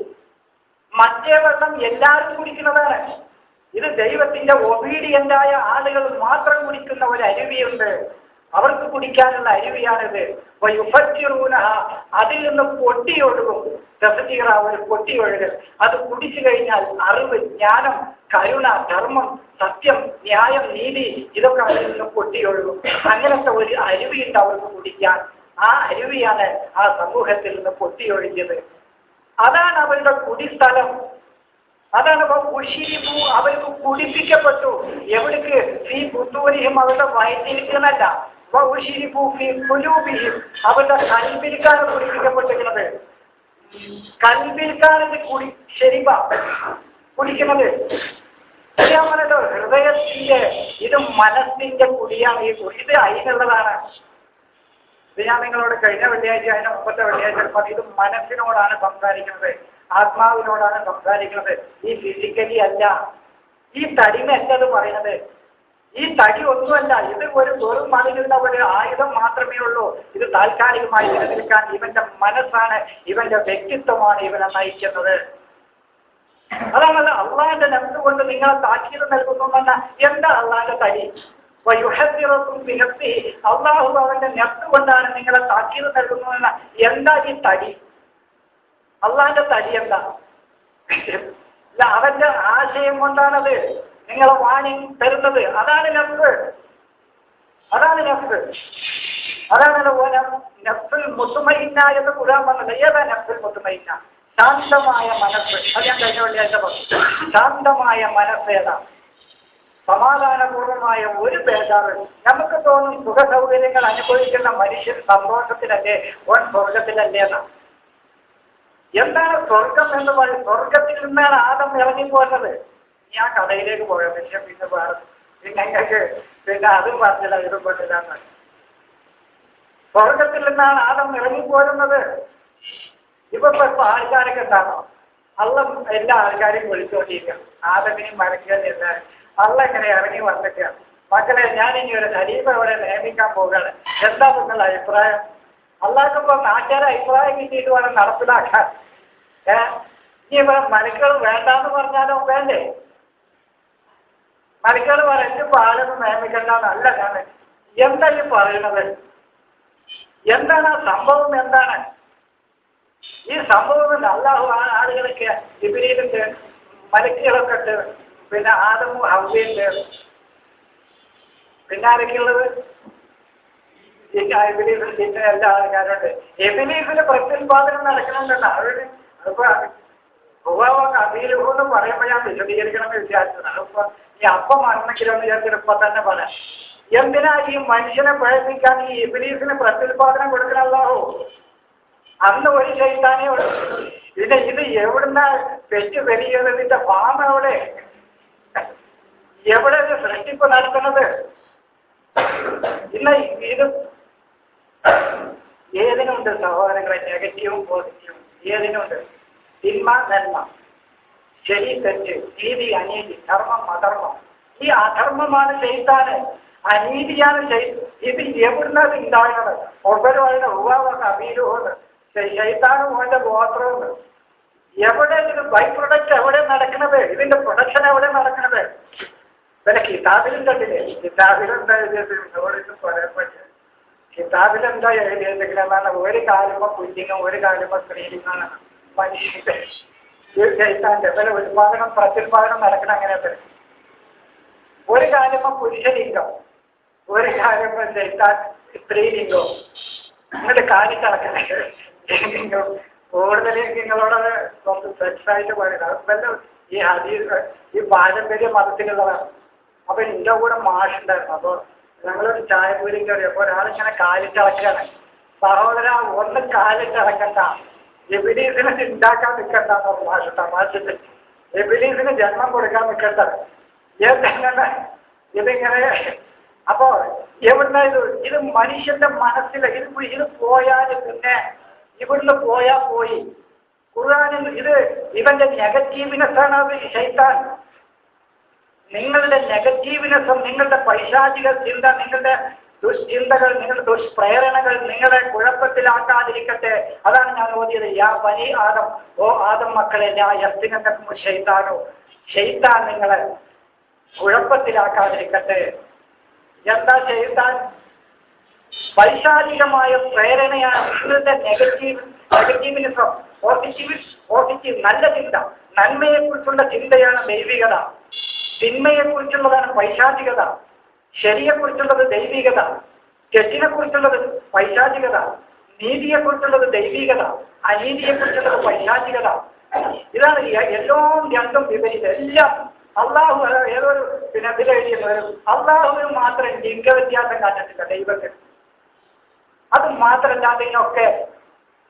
മറ്റേ വെള്ളം എല്ലാവരും കുടിക്കുന്നതാണ്. ഇത് ദൈവത്തിന്റെ ഒബീഡിയന്റായ ആളുകൾ മാത്രം കുടിക്കുന്ന ഒരു അരുവിയുണ്ട്. അവർക്ക് കുടിക്കാനുള്ള അരുവിയാണിത്. അതിൽ നിന്ന് പൊട്ടിയൊഴുകും. തഫ്ജീറ, ഒരു പൊട്ടിയൊഴുകൽ. അത് കുടിച്ചു കഴിഞ്ഞാൽ അറിവ്, ജ്ഞാനം, കരുണ, ധർമ്മം, സത്യം, ന്യായം, നീതി ഇതൊക്കെ അതിൽ നിന്ന് പൊട്ടിയൊഴുകും. അങ്ങനത്തെ ഒരു അരുവിയുണ്ട് അവർക്ക് കുടിക്കാൻ. ആ അരുവിയാണ് ആ സമൂഹത്തിൽ നിന്ന് പൊട്ടിയൊഴുകിയത്. അതാണ് അവരുടെ കുടിസ്ഥലം. അതാണ് ഉഷീബു, അവർക്ക് കുടിപ്പിക്കപ്പെട്ടു. എവിടേക്ക്? ഫീ ബുത്തൂനിഹിം, അവരുടെ വയറ്റിലിരിക്കുന്നല്ല. ഉഷീബു ഫീ ഖുലൂബിഹിം, അവരുടെ കൽബിൽക്കാണ് കുടിപ്പിക്കപ്പെട്ടിരിക്കുന്നത്. കൽബിൽക്കാണ് ഇത് ശരിബ കുടിക്കുന്നത്. ഞാൻ പറഞ്ഞല്ലോ, ഹൃദയത്തിന്റെ, ഇത് മനസ്സിന്റെ കുടിയാണ്. ഈ കുടി ഇത് അതിനുള്ളതാണ്. ഇത് ഞാൻ നിങ്ങളോട് കഴിഞ്ഞ വെള്ളിയാഴ്ച, അതിന് മുമ്പത്തെ വെള്ളിയാഴ്ച പറഞ്ഞു. ഇത് മനസ്സിനോടാണ് സംസാരിക്കുന്നത്, ആത്മാവിനോടാണ് സംസാരിക്കുന്നത്. ഈ ഫിസിക്കലി അല്ല, ഈ തടിമല്ലത് പറയുന്നത്. ഈ തടി ഒന്നുമല്ല. ഇത് ഒരു വെറും അതിനുള്ള ഒരു ആയുധം മാത്രമേ ഉള്ളൂ. ഇത് താൽക്കാലികമായി നിലനിൽക്കാൻ ഇവന്റെ മനസ്സാണ്, ഇവന്റെ വ്യക്തിത്വമാണ് ഇവനെ നയിക്കുന്നത്. അതാണ് അള്ളാന്റെ നെഫ് കൊണ്ട് നിങ്ങളെ താക്കീത് നൽകുന്നുവെന്ന. എന്താ അള്ളാന്റെ തടി? അള്ളാഹു അവന്റെ നെഫ് കൊണ്ടാണ് നിങ്ങളെ താക്കീത് നൽകുന്നതെന്ന. എന്താ ഈ തടി? അള്ളാന്റെ തടി എന്താ? അല്ല, അവന്റെ ആശയം കൊണ്ടാണത് നിങ്ങളെ വാണിംഗ് തരുന്നത്. അതാണ് നെഫ്. അതാണ് നെഫ്. അതാണ് നെഫ്സുൽ മുത്മഇന്ന എന്ന് ഖുർആൻ പറഞ്ഞത്. ഏതാ നെഫ്സുൽ മുത്മഇന്ന? ശാന്തമായ മനസ്സ്. അത് ഞാൻ കഴിഞ്ഞ വെള്ളിയാഴ്ച പറഞ്ഞു. ശാന്തമായ മനസ്സ് ഏതാ? സമാധാനപൂർവമായ ഒരു ബേജാറ്. നമുക്ക് തോന്നും സുഖ സൗകര്യങ്ങൾ അനുഭവിക്കുന്ന മനുഷ്യൻ സന്തോഷത്തിലല്ലേ, ഓൻ സ്വർഗത്തിലല്ലേ എന്നാണ്. എന്താണ് സ്വർഗം എന്ന് പറയും? സ്വർഗത്തിൽ നിന്നാണ് ആദം ഇറങ്ങിപ്പോരുന്നത്. ഞാൻ കടയിലേക്ക് പോയ പക്ഷെ പിന്നെ നിങ്ങൾക്ക് പിന്നെ അതും പറഞ്ഞില്ല ഇതും പറഞ്ഞില്ല എന്ന്. സ്വർഗത്തിൽ നിന്നാണ് ആദം ഇറങ്ങിപ്പോരുന്നത്. ഇപ്പൊ ആൾക്കാരൊക്കെ എന്താണോ അള്ള എല്ലാ ആൾക്കാരെയും വിളിച്ചുകൊണ്ടിരിക്കുക. ആദമിനെയും മരക്കുകയും എന്നാൽ അള്ള എങ്ങനെ ഇറങ്ങി വന്നിട്ടാണ്. മക്കളെ, ഞാൻ ഇനി ഒരു ഖലീഫ ഇവിടെ നിയമിക്കാൻ പോവുകയാണ്. എന്താ നിങ്ങളുടെ അഭിപ്രായം? അള്ളാഹ്ക്കിപ്പോ നാട്ടുകാരെ അഭിപ്രായം കിട്ടിയിട്ട് വേണം നടപ്പിലാക്കാൻ. ഇനി ഇവിടെ മലക്കൾ വേണ്ടാന്ന് പറഞ്ഞാലോ വേണ്ടേ? മലക്കൾ പറഞ്ഞു പാലൊന്നും നിയമിക്കണ്ടെന്നല്ല ഞാൻ. എന്താ ഈ പറയുന്നത്? എന്താണ് ആ സംഭവം? എന്താണ് ഈ സംഭവം? അള്ളാഹു ആ ആളുകളൊക്കെ ഇബിലീലുണ്ട്, മലക്കുകളൊക്കെ ഉണ്ട്, പിന്നെ ആദമും ഹവ്വയുണ്ട്, പിന്നെ ആരൊക്കെയുള്ളത്? ഇബിലീസിൽ പിന്നെ എല്ലാ ആൾക്കാരുണ്ട്. ഇബിലീസിന് പ്രത്യുൽപാദനം നടക്കണമെന്നുണ്ട്. അവര് അതിപ്പോ അബീലുഹെന്ന് പറയുമ്പോൾ ഞാൻ വിശദീകരിക്കണമെന്ന് വിചാരിച്ചത്. അതിപ്പോ ഈ അപ്പം മറന്നെങ്കിലോ എന്ന് വിചാരിച്ചിട്ട് ഇപ്പൊ തന്നെ പറയാം. എന്തിനാ ഈ മനുഷ്യനെ പ്രയത്നിക്കാൻ ഈ ഇബിലീസിന് പ്രത്യുൽപാദനം കൊടുക്കണല്ലോ? അന്ന് ഒരു ശൈത്താനേ ഉള്ളൂ. പിന്നെ ഇത് എവിടുന്ന പെറ്റ് പെരിയത്? ഇതിന്റെ ഫാം എവിടെ? എവിടെ ഇത് സൃഷ്ടിപ്പ് നടത്തുന്നത്? ഇന്ന് ഇത് ഏതിനുണ്ട് സഹോദരങ്ങളെ? നെഗറ്റീവും പോസിറ്റീവും ഏതിനുണ്ട്? തിന്മ നന്മ, ശരി തെറ്റ്, നീതി അനീതി, ധർമ്മം അധർമ്മം. ഈ അധർമ്മമാണ് ശൈത്താന്, അനീതിയാണ് ഇത് എവിടുന്നത് ഉണ്ടാകുന്നത്? ഒവ്വൊരുവരുടെ ഉവാവൊക്കെ അബീലുഹോന്ന് ശൈത്താനും ഓന്റെ ഗോത്രവുണ്ട്. എവിടെ ഇത് ബൈ പ്രൊഡക്റ്റ് എവിടെ നടക്കുന്നത്? ഇതിന്റെ പ്രൊഡക്ഷൻ എവിടെ നടക്കുന്നത്? പിന്നെ കിതാബിലും കണ്ടില്ലേ? കിതാബിലെന്താ എഴുതിയത്? നിങ്ങളോട് പറയാൻ പറ്റില്ല. കിതാബിലെന്താ എഴുതിയെന്തെങ്കിലും ഒരു കാലുമ്പോ പുല്ലിങ്ങും ഒരു കാലുമ്പോ സ്ത്രീലിംഗാണ് മനുഷ്യന്റെ ശൈത്താന്റെ വില ഉത്പാദനം പ്രത്യുൽപാദനം നടക്കണം. അങ്ങനെയൊക്കെ ഒരു കാലുമ്പോ പുരുഷലിംഗം, ഒരു കാലുമ്പോ ശൈത്താൻ സ്ത്രീലിംഗവും അങ്ങോട്ട് കാലിക്കടക്കണേ. കൂടുതൽ നിങ്ങളോട് കുറച്ച് സെക്സായിട്ട് പറയുന്നത് അതല്ല. ഈ ഹദീസ് ഈ പാരമ്പര്യ മതത്തിലുള്ളതാണ്. അപ്പൊ എൻ്റെ കൂടെ മാഷുണ്ടായിരുന്നു. അപ്പൊ ഞങ്ങളൊരു ചായപൂരിക്ക് കയറി. അപ്പൊ ഒരാളിങ്ങനെ കാലിട്ടിളക്കാണ്. സഹോദര, ഒന്ന് കാലിട്ടിളക്കണ്ട, ഇബിലീസിനെ ഉണ്ടാക്കാൻ നിൽക്കണ്ടെന്ന് മാഷ് തമാശിട്ട്. ഇബ്ലീസിന് ജന്മം കൊടുക്കാൻ നിൽക്കേണ്ടത് എന്തെങ്ങനെ ഇതിങ്ങനെ. അപ്പോ എവിടെ ഇത് മനുഷ്യന്റെ മനസ്സിൽ ഇത് പോയാൽ പിന്നെ ഇവിടുന്ന് പോയാ പോയി. ഖുർആനിൽ ഇവന്റെ നെഗറ്റീവിനെസ്സാണ് അത് ശൈത്താൻ. നിങ്ങളുടെ നെഗറ്റീവിനെസ്സും നിങ്ങളുടെ പൈശാചിക ചിന്ത, നിങ്ങളുടെ ദുഷ്ചിന്തകൾ, നിങ്ങളുടെ ദുഷ്പ്രേരണകൾ നിങ്ങളെ കുഴപ്പത്തിലാക്കാതിരിക്കട്ടെ. അതാണ് ഞാൻ ഓതിയത്. യാ ബനി ആദം, ഓ ആദം മക്കളെ, ലാ യഫ്തിനക്കും ശൈത്താനോ, ശൈത്താൻ നിങ്ങളെ കുഴപ്പത്തിലാക്കാതിരിക്കട്ടെ. എന്താ ശൈത്താൻ? പൈശാചികമായ പ്രേരണയാണ് നിങ്ങളുടെ നെഗറ്റീവിനെസ്സും. പോസിറ്റീവ് നല്ല ചിന്ത, നന്മയെക്കുറിച്ചുള്ള ചിന്തയാണ് ദൈവികത. തിന്മയെക്കുറിച്ചുള്ളതാണ് പൈശാചികത. ശരിയെക്കുറിച്ചുള്ളത് ദൈവികത, തെറ്റിനെക്കുറിച്ചുള്ളത് പൈശാചികത. നീതിയെക്കുറിച്ചുള്ളത് ദൈവികത, അനീതിയെക്കുറിച്ചുള്ളത് പൈശാചികത. ഇതാണ് എല്ലാം രണ്ടും വിപരീതം. എല്ലാം അള്ളാഹു ഏതൊരു ഇതിലെഴുതിയത് അള്ളാഹുവിന് മാത്രം ലിംഗവ്യത്യാസം കാണിച്ചിട്ടില്ല ദൈവത്തിന്. അത് മാത്രമല്ലാതെ ഇതിനൊക്കെ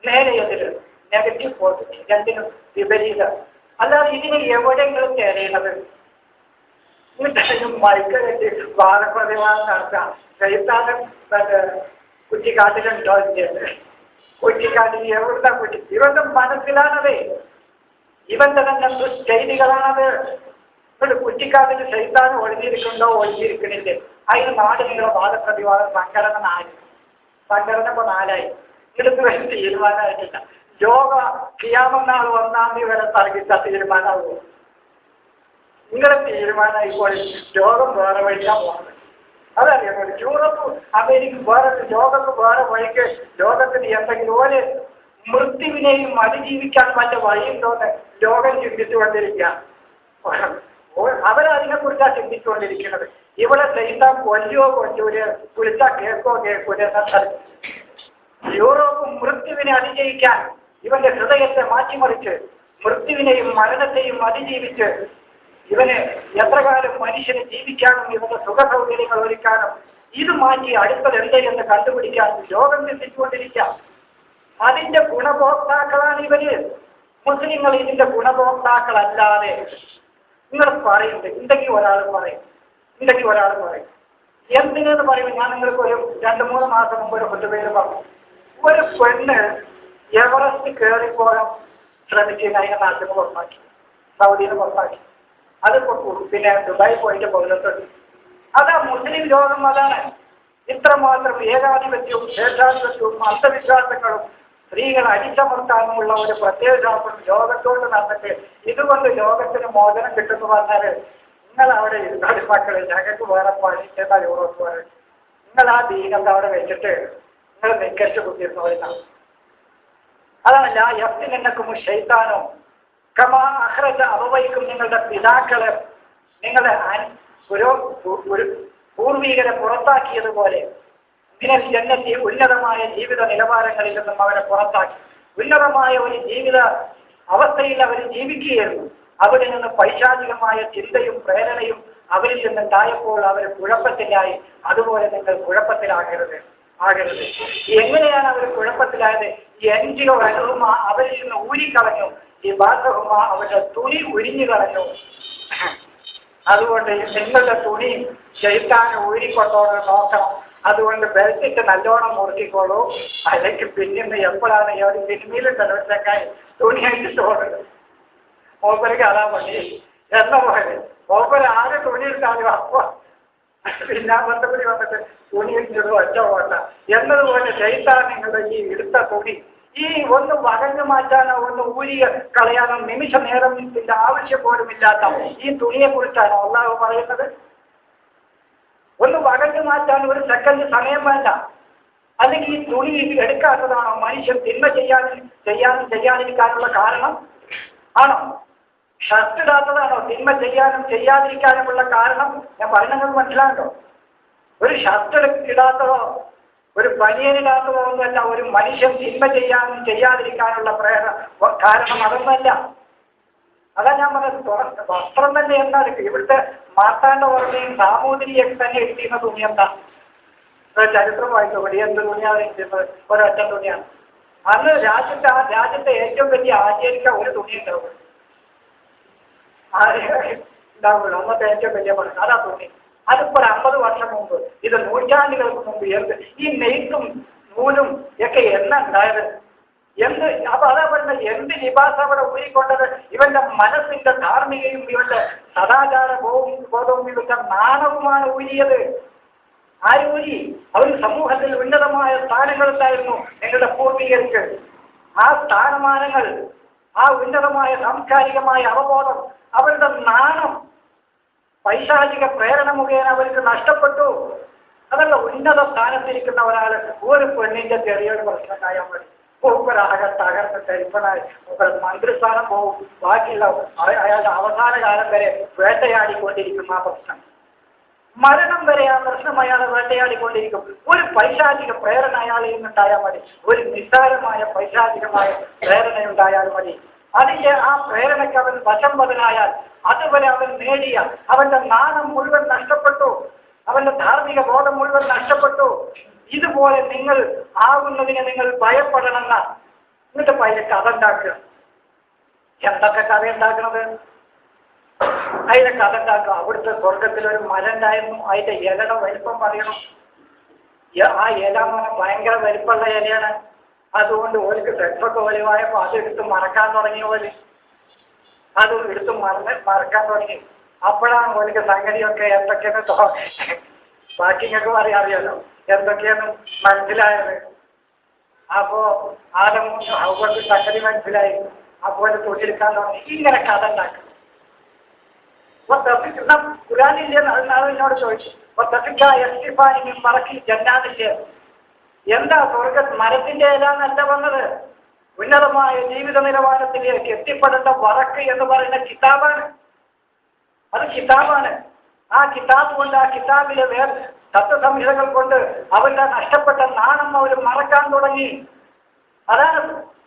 നേരെ എതിര്, നെഗറ്റീവ് പോസിറ്റീവ് രണ്ടിനും വിപരീതം. അല്ലാതെ ഇതിന് എവിടെയെങ്കിലും തേരേണ്ടത് മൈക്ക് കെട്ടി വാദപ്രതിവാദം നടത്താം. ചൈത്താനും കുറ്റിക്കാട്ടിലുണ്ടോ? കുറ്റിക്കാട്ടിൽ എവിടുന്ന കുറ്റി? ഇവന്റെ മനസ്സിലാണത്, ഇവന്റെ തന്നെ ദുഷ്ചെയ്തികളാണത്. കുറ്റിക്കാട്ടിൽ ചൈത്താനും ഒളിഞ്ഞിരിക്കുന്നുണ്ടോ ഒളിഞ്ഞിരിക്കണില്ലേ? അതിന് നാട് നിങ്ങളുടെ വാദപ്രതിവാദം സംഘടന 4. സംഘടന ഇപ്പൊ 4ആയി. ഇതിന് വേണ്ടി തീരുമാനമായിട്ടില്ല. യോഗ കിയാമനാൾ 1-ാം തീയതി വരെ തർക്കിച്ച തീരുമാനമാകും. നിങ്ങളുടെ തീരുമാനമായിപ്പോൾ രോഗം വേറെ വഴിക്കാൻ പോകുന്നത്. അതറിയാം. യൂറോപ്പ് അമേരിക്ക വേറെ, ലോകത്ത് വേറെ വഴിക്ക് ലോകത്തിന് എന്തെങ്കിലും പോലെ മൃത്യുവിനെയും അതിജീവിക്കാൻ വല്ല വഴിയുണ്ടോന്ന് ലോകം ചിന്തിച്ചുകൊണ്ടിരിക്കുക. അവരതിനെക്കുറിച്ചാണ് ചിന്തിച്ചുകൊണ്ടിരിക്കുന്നത്. ഇവിടെ ചെയ്താൽ കൊല്ലുവോ കൊല്ലൂര്, കുളിച്ചാൽ കേൾക്കൂല. യൂറോപ്പ് മൃത്യുവിനെ അതിജയിക്കാൻ ഇവന്റെ ഹൃദയത്തെ മാറ്റിമറിച്ച് മൃത്യുവിനെയും മരണത്തെയും അതിജീവിച്ച് ഇവന് എത്ര കാലം മനുഷ്യന് ജീവിക്കാനും ഇവന്റെ സുഖസൗകര്യങ്ങൾ ഒരുക്കാനും ഇത് മാറ്റി അടുത്തത് എന്തെന്ന് കണ്ടുപിടിക്കാനും ലോകം ചിന്തിച്ചുകൊണ്ടിരിക്കാം. അതിന്റെ ഗുണഭോക്താക്കളാണ് ഇവര്. മുസ്ലിങ്ങൾ ഇതിന്റെ ഗുണഭോക്താക്കളല്ലാതെ നിങ്ങൾ പറയുന്നത് എന്തെങ്കിലും ഒരാൾ പറയും. എന്തിനെന്ന് പറയുമ്പോൾ ഞാൻ നിങ്ങൾക്ക് ഒരു 2-3 മാസം മുമ്പ് ഒരു 10 പേര് പറഞ്ഞു. ഒരു പെണ്ണ് എവറസ്റ്റ് കയറിപ്പോകാൻ ശ്രമിക്കുന്ന അതിനെ നാട്ടിൽ നിന്ന് പുറത്താക്കി, സൗദിയിൽ നിന്ന് പുറത്താക്കി. അതിപ്പോ പിന്നെ ദുബായി പോയിട്ട് പൗരത്വം. അതാ മുസ്ലിം ലോകം. അതാണ് ഇത്രമാത്രം ഏകാധിപത്യവും സ്വേച്ഛാധിപത്യവും അന്ധവിശ്വാസങ്ങളും സ്ത്രീകളെ അടിച്ചമർത്താനുമുള്ള ഒരു പ്രത്യേക ശാസ്ത്രം ലോകത്തോട് നടന്നിട്ട് ഇതുകൊണ്ട് ലോകത്തിന് മോചനം കിട്ടുന്നു പറഞ്ഞാല് നിങ്ങൾ അവിടെ ഇരുന്നാല് മക്കളെ, ഞങ്ങൾക്ക് വേറെ പണിക്കുന്ന യൂറോപ്പ് വരെ നിങ്ങൾ ആ ദീനത്തെ അവിടെ വെച്ചിട്ട് നിങ്ങൾ നിക്കറ്റ് കുത്തിയിരുന്നവരാണ്. അതാണ് ലാ യഫ്തിനക്കും ശൈത്താനോ കമാ അഖ്റജ അബവൈക്കും, നിങ്ങളുടെ പിതാക്കളെ, നിങ്ങളുടെ പൂർവീകരെ പുറത്താക്കിയതുപോലെ മിനൽ ജന്നത്തി, ഉന്നതമായ ജീവിത നിലവാരങ്ങളിൽ നിന്നും അവരെ പുറത്താക്കി. ഉന്നതമായ ഒരു ജീവിത അവസ്ഥയിൽ അവർ ജീവിക്കുകയായിരുന്നു. അവിടെ നിന്ന് പൈശാചികമായ ചിന്തയും പ്രേരണയും അവരിൽ നിന്നുണ്ടായപ്പോൾ അവർ കുഴപ്പത്തിലായി. അതുപോലെ നിങ്ങൾ കുഴപ്പത്തിലാകരുത്. എങ്ങനെയാണ് അവർ കുഴപ്പത്തിലായത്? എൻജിഒ അനുഹുമ, അവരിൽ നിന്ന് ഊരിക്കളഞ്ഞു. ഈ ബാധഹുമ, അവരുടെ തുണി ഉരിഞ്ഞു കളഞ്ഞു. അതുകൊണ്ട് നിങ്ങളുടെ തുണി ശൈത്താനെ ഊരിക്കൊണ്ടോന്ന് നോക്കണം. അതുകൊണ്ട് ബെൽറ്റിട്ട് നല്ലോണം മുറുക്കിക്കോളൂ. അല്ലെങ്കിൽ പിന്നെ എപ്പോഴാണ് ഈ ഒരു സിനിമയിലുണ്ടല്ലോ ചെക്കായി തുണിയായിട്ട് തോന്നുന്നത്, മൂപ്പർക്ക് അതാ പണി എന്ന പോലെ മൂപ്പര് ആകെ തുണി ഇട്ടാലും അപ്പൊ പിന്നെ ബന്ധപ്പെടി വന്നിട്ട് തുണി ഇട്ടിട്ട് ഒറ്റ ഓട്ട എന്നതുപോലെ ശൈത്താൻ നിങ്ങളുടെ ഈ എടുത്ത തുണി ഈ ഒന്ന് വകഞ്ഞു മാറ്റാനോ ഒന്ന് ഊരി കളയാനോ നിമിഷ നേരത്തിന്റെ ആവശ്യം പോലും ഇല്ലാത്ത ഈ തുണിയെ കുറിച്ചാണ് അല്ലാഹു പറയുന്നത്. ഒന്ന് വകഞ്ഞു മാറ്റാൻ ഒരു സെക്കൻഡ് സമയം വേണ്ട. അല്ലെങ്കിൽ ഈ തുണി എടുക്കാത്തതാണോ മനുഷ്യൻ തിന്മ ചെയ്യാതിരിക്കാനുള്ള കാരണം? ആണോ? ഷർട്ട് ഇടാത്തതാണോ തിന്മ ചെയ്യാതിരിക്കാനുമുള്ള കാരണം? ഞാൻ പറയുന്നത് മനസ്സിലാകണ്ടോ? ഒരു ഷർട്ട് ഇടാത്തതോ ഒരു ബനിയനിടാത്തതോ ഒന്നുമല്ല ഒരു മനുഷ്യൻ തിന്മ ചെയ്യാതിരിക്കാനുള്ള കാരണം. അതൊന്നുമല്ല. അതാ ഞാൻ പറഞ്ഞത്. വസ്ത്രം തന്നെ എന്താണ്? ഇവിടുത്തെ മാർത്താണ്ഡ വർമ്മയും സാമൂതിരിയൊക്കെ തന്നെ എഴുതിയുന്ന തുണി എന്താ? ചരിത്രം വായിച്ചോടി എന്ത് തുണിയാണ് എഴുതിയത്? ഒരൊറ്റ തുണിയാണ്. അന്ന് രാജ്യത്തെ ഏറ്റവും വലിയ ആചാരിക്ക ഒരു തുണി ഉണ്ടാവും. ഉണ്ടാവുള്ളൂ. അന്നത്തെ ഏറ്റവും വലിയ പണം അതാ തോന്നി. അതിപ്പോ 50 വർഷം മുമ്പ്, ഇത് നൂറ്റാണ്ടുകൾക്ക് മുമ്പ് ഈ നെയ്ത്തും നൂലും ഒക്കെ എന്നാ ഉണ്ടായത്? അപ്പൊ അതാ പറയുന്നത്, എന്ത് ലിബാസ് അവിടെ ഊരിക്കൊണ്ടത്? ഇവന്റെ മനസ്സിന്റെ ധാർമ്മികയും ഇവന്റെ സദാചാര ബോധവും ഇവന്റെ നാണവുമാണ് ഊരിയത്. ആര് ഊരി? അവർ സമൂഹത്തിൽ ഉന്നതമായ സ്ഥാനങ്ങളുണ്ടായിരുന്നു നിങ്ങളുടെ പൂർവികർക്ക്. ആ സ്ഥാനമാനങ്ങൾ, ആ ഉന്നതമായ സാംസ്കാരികമായ അവബോധം, അവരുടെ നാണം പൈശാചിക പ്രേരണ മുഖേന അവർക്ക് നഷ്ടപ്പെട്ടു. അതല്ല, ഉന്നത സ്ഥാനത്തിരിക്കുന്ന ഒരാൾ ഒരു പെണ്ണിന്റെ ചെറിയൊരു പ്രശ്നക്കായാൽ മതി, മൂപ്പരാകെ തകർന്ന് ടെലിഫണായി മന്ത്രിസ്ഥാനം പോകും. ബാക്കിയുള്ള അയാളുടെ അവസാന കാലം വരെ വേട്ടയാടിക്കൊണ്ടിരിക്കും ആ പ്രശ്നം. മരണം വരെ ആ പ്രശ്നം അയാളെ വേട്ടയാടിക്കൊണ്ടിരിക്കും. ഒരു പൈശാചിക പ്രേരണ അയാളിൽ നിന്നുണ്ടായാൽ മതി, ഒരു നിസ്സാരമായ പൈശാചികമായ പ്രേരണയുണ്ടായാൽ മതി. അതിന്റെ ആ പ്രേരണയ്ക്ക് അവൻ വശംവദനായാൽ അതുവരെ അവൻ നേടിയ അവന്റെ നാണം മുഴുവൻ നഷ്ടപ്പെട്ടു, അവന്റെ ധാർമ്മിക ബോധം മുഴുവൻ നഷ്ടപ്പെട്ടു. ഇതുപോലെ നിങ്ങൾ ആകുന്നതിനെ നിങ്ങൾ ഭയപ്പെടണമെന്ന. എന്നിട്ട് അതിന്റെ കഥ ഉണ്ടാക്കുക. എന്തൊക്കെ കഥ ഉണ്ടാക്കുന്നത്? അതിന്റെ കഥ ഉണ്ടാക്കുക. അവിടുത്തെ സ്വർഗത്തിലൊരു മല ഉണ്ടായിരുന്നു, അതിന്റെ ഇലയുടെ വലിപ്പം പറയണം. ആ ഇല ഭയങ്കര വലിപ്പമുള്ള ഇലയാണ്. അതുകൊണ്ട് ഓർക്ക് സെൽഫൊക്കെ ഒലിവായപ്പോ അതെടുത്ത് മറക്കാൻ തുടങ്ങിയ പോലെ അത് എടുത്ത് മറക്കാൻ തുടങ്ങി. അപ്പോഴാണ് ഓർക്ക് സംഗതിയൊക്കെ എന്തൊക്കെയെന്ന് ബാക്കിങ്ങൊക്കെ അറിയാമല്ലോ എന്തൊക്കെയാണ് മനസ്സിലായത്. അപ്പോ ആദമും ഹവ്വക്ക് സംഗതി മനസ്സിലായി. അപ്പോൾ തൊഴിലെടുക്കാൻ തുടങ്ങി. ഇങ്ങനെ കഥ ഉണ്ടാക്കും. ഖുറാനില്ലേ? എന്നോട് ചോദിച്ചു, പറക്കി ജന്നാതില്ലേ? എന്താ സ്വർഗ മരത്തിന്റെ ഇലാന്നല്ല വന്നത്, ഉന്നതമായ ജീവിത നിലവാരത്തിലേക്ക് എത്തിപ്പെടേണ്ട വറക്ക് എന്ന് പറയുന്ന കിതാബാണ്. അത് കിതാബാണ്. ആ കിതാബ് കൊണ്ട്, ആ കിതാബിലെ തത്വസംഹിതകൾ കൊണ്ട് അവരുടെ നഷ്ടപ്പെട്ട നാണം അവർ മറക്കാൻ തുടങ്ങി. അതാണ്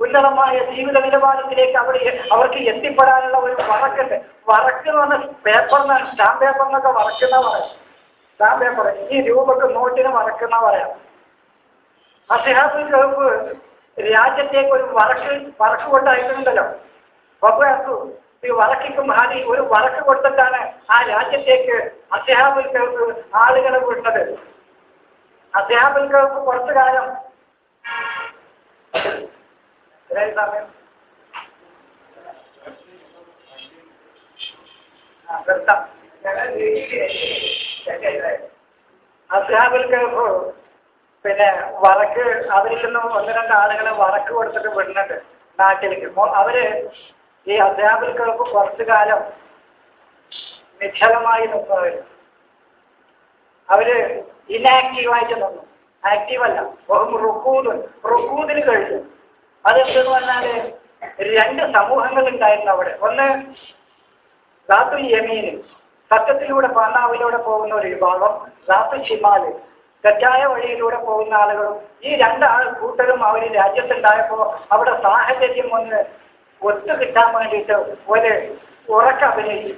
ഉന്നതമായ ജീവിത നിലവാരത്തിലേക്ക് അവർക്ക് എത്തിപ്പെടാനുള്ള ഒരു വറക്കുണ്ട്. വറക്ക് എന്ന് പറഞ്ഞ പേപ്പറിനാണ്, സ്റ്റാമ്പ് പേപ്പറിനൊക്കെ വറക്കുന്ന പറയാം. സ്റ്റാമ്പ് പേപ്പർ ഈ രൂപക്ക് നോട്ടിന് വറക്കുന്ന പറയാം. അസ്ഹാബുൽ കഹ്ഫ് രാജ്യത്തേക്ക് ഒരു വറക്ക് കൊണ്ടയക്കുന്നുണ്ടല്ലോ. ഈ വറക്കിക്കും ഹാരി ഒരു വറക്ക് കൊടുത്തിട്ടാണ് ആ രാജ്യത്തേക്ക് അസ്ഹാബുൽ കഹ്ഫ് ആളുകളെ വിട്ടത്. അസ്ഹാബുൽ കഹ്ഫ് കുറച്ചു കാലം അസ്ഹാബുൽ കഹ്ഫ് പിന്നെ വറക്ക് അവരിൽ നിന്നും 1-2 ആളുകളെ വറക്ക് കൊടുത്തിട്ട് വിടുന്നുണ്ട് നാട്ടിലേക്ക്. അവര് ഈ അസ്ഹാബുൽ കഹ്ഫ് കുറച്ചു കാലം നിശ്ചലമായി നിന്നവര്. അവര് ഇനാക്റ്റീവായിട്ട് നിന്നു, ആക്റ്റീവല്ല. റുക്കൂദിന് കഴിഞ്ഞു. അതെന്തെന്ന് പറഞ്ഞാല് 2 സമൂഹങ്ങൾ ഉണ്ടായിരുന്നു അവിടെ. ഒന്ന് റാത്തുൽ യമീന്, സത്യത്തിലൂടെ പാന്നാവിലൂടെ പോകുന്ന ഒരു വിഭാഗം. റാത്തുൽ ഷിമാല്, തെറ്റായ വഴിയിലൂടെ പോകുന്ന ആളുകളും. ഈ 2 കൂട്ടരും അവർ രാജ്യത്തുണ്ടായപ്പോൾ അവിടെ സാഹചര്യം ഒന്ന് ഒത്തു കിട്ടാൻ വേണ്ടിയിട്ട് ഒരു ഉറക്ക അഭിനയിച്ചു.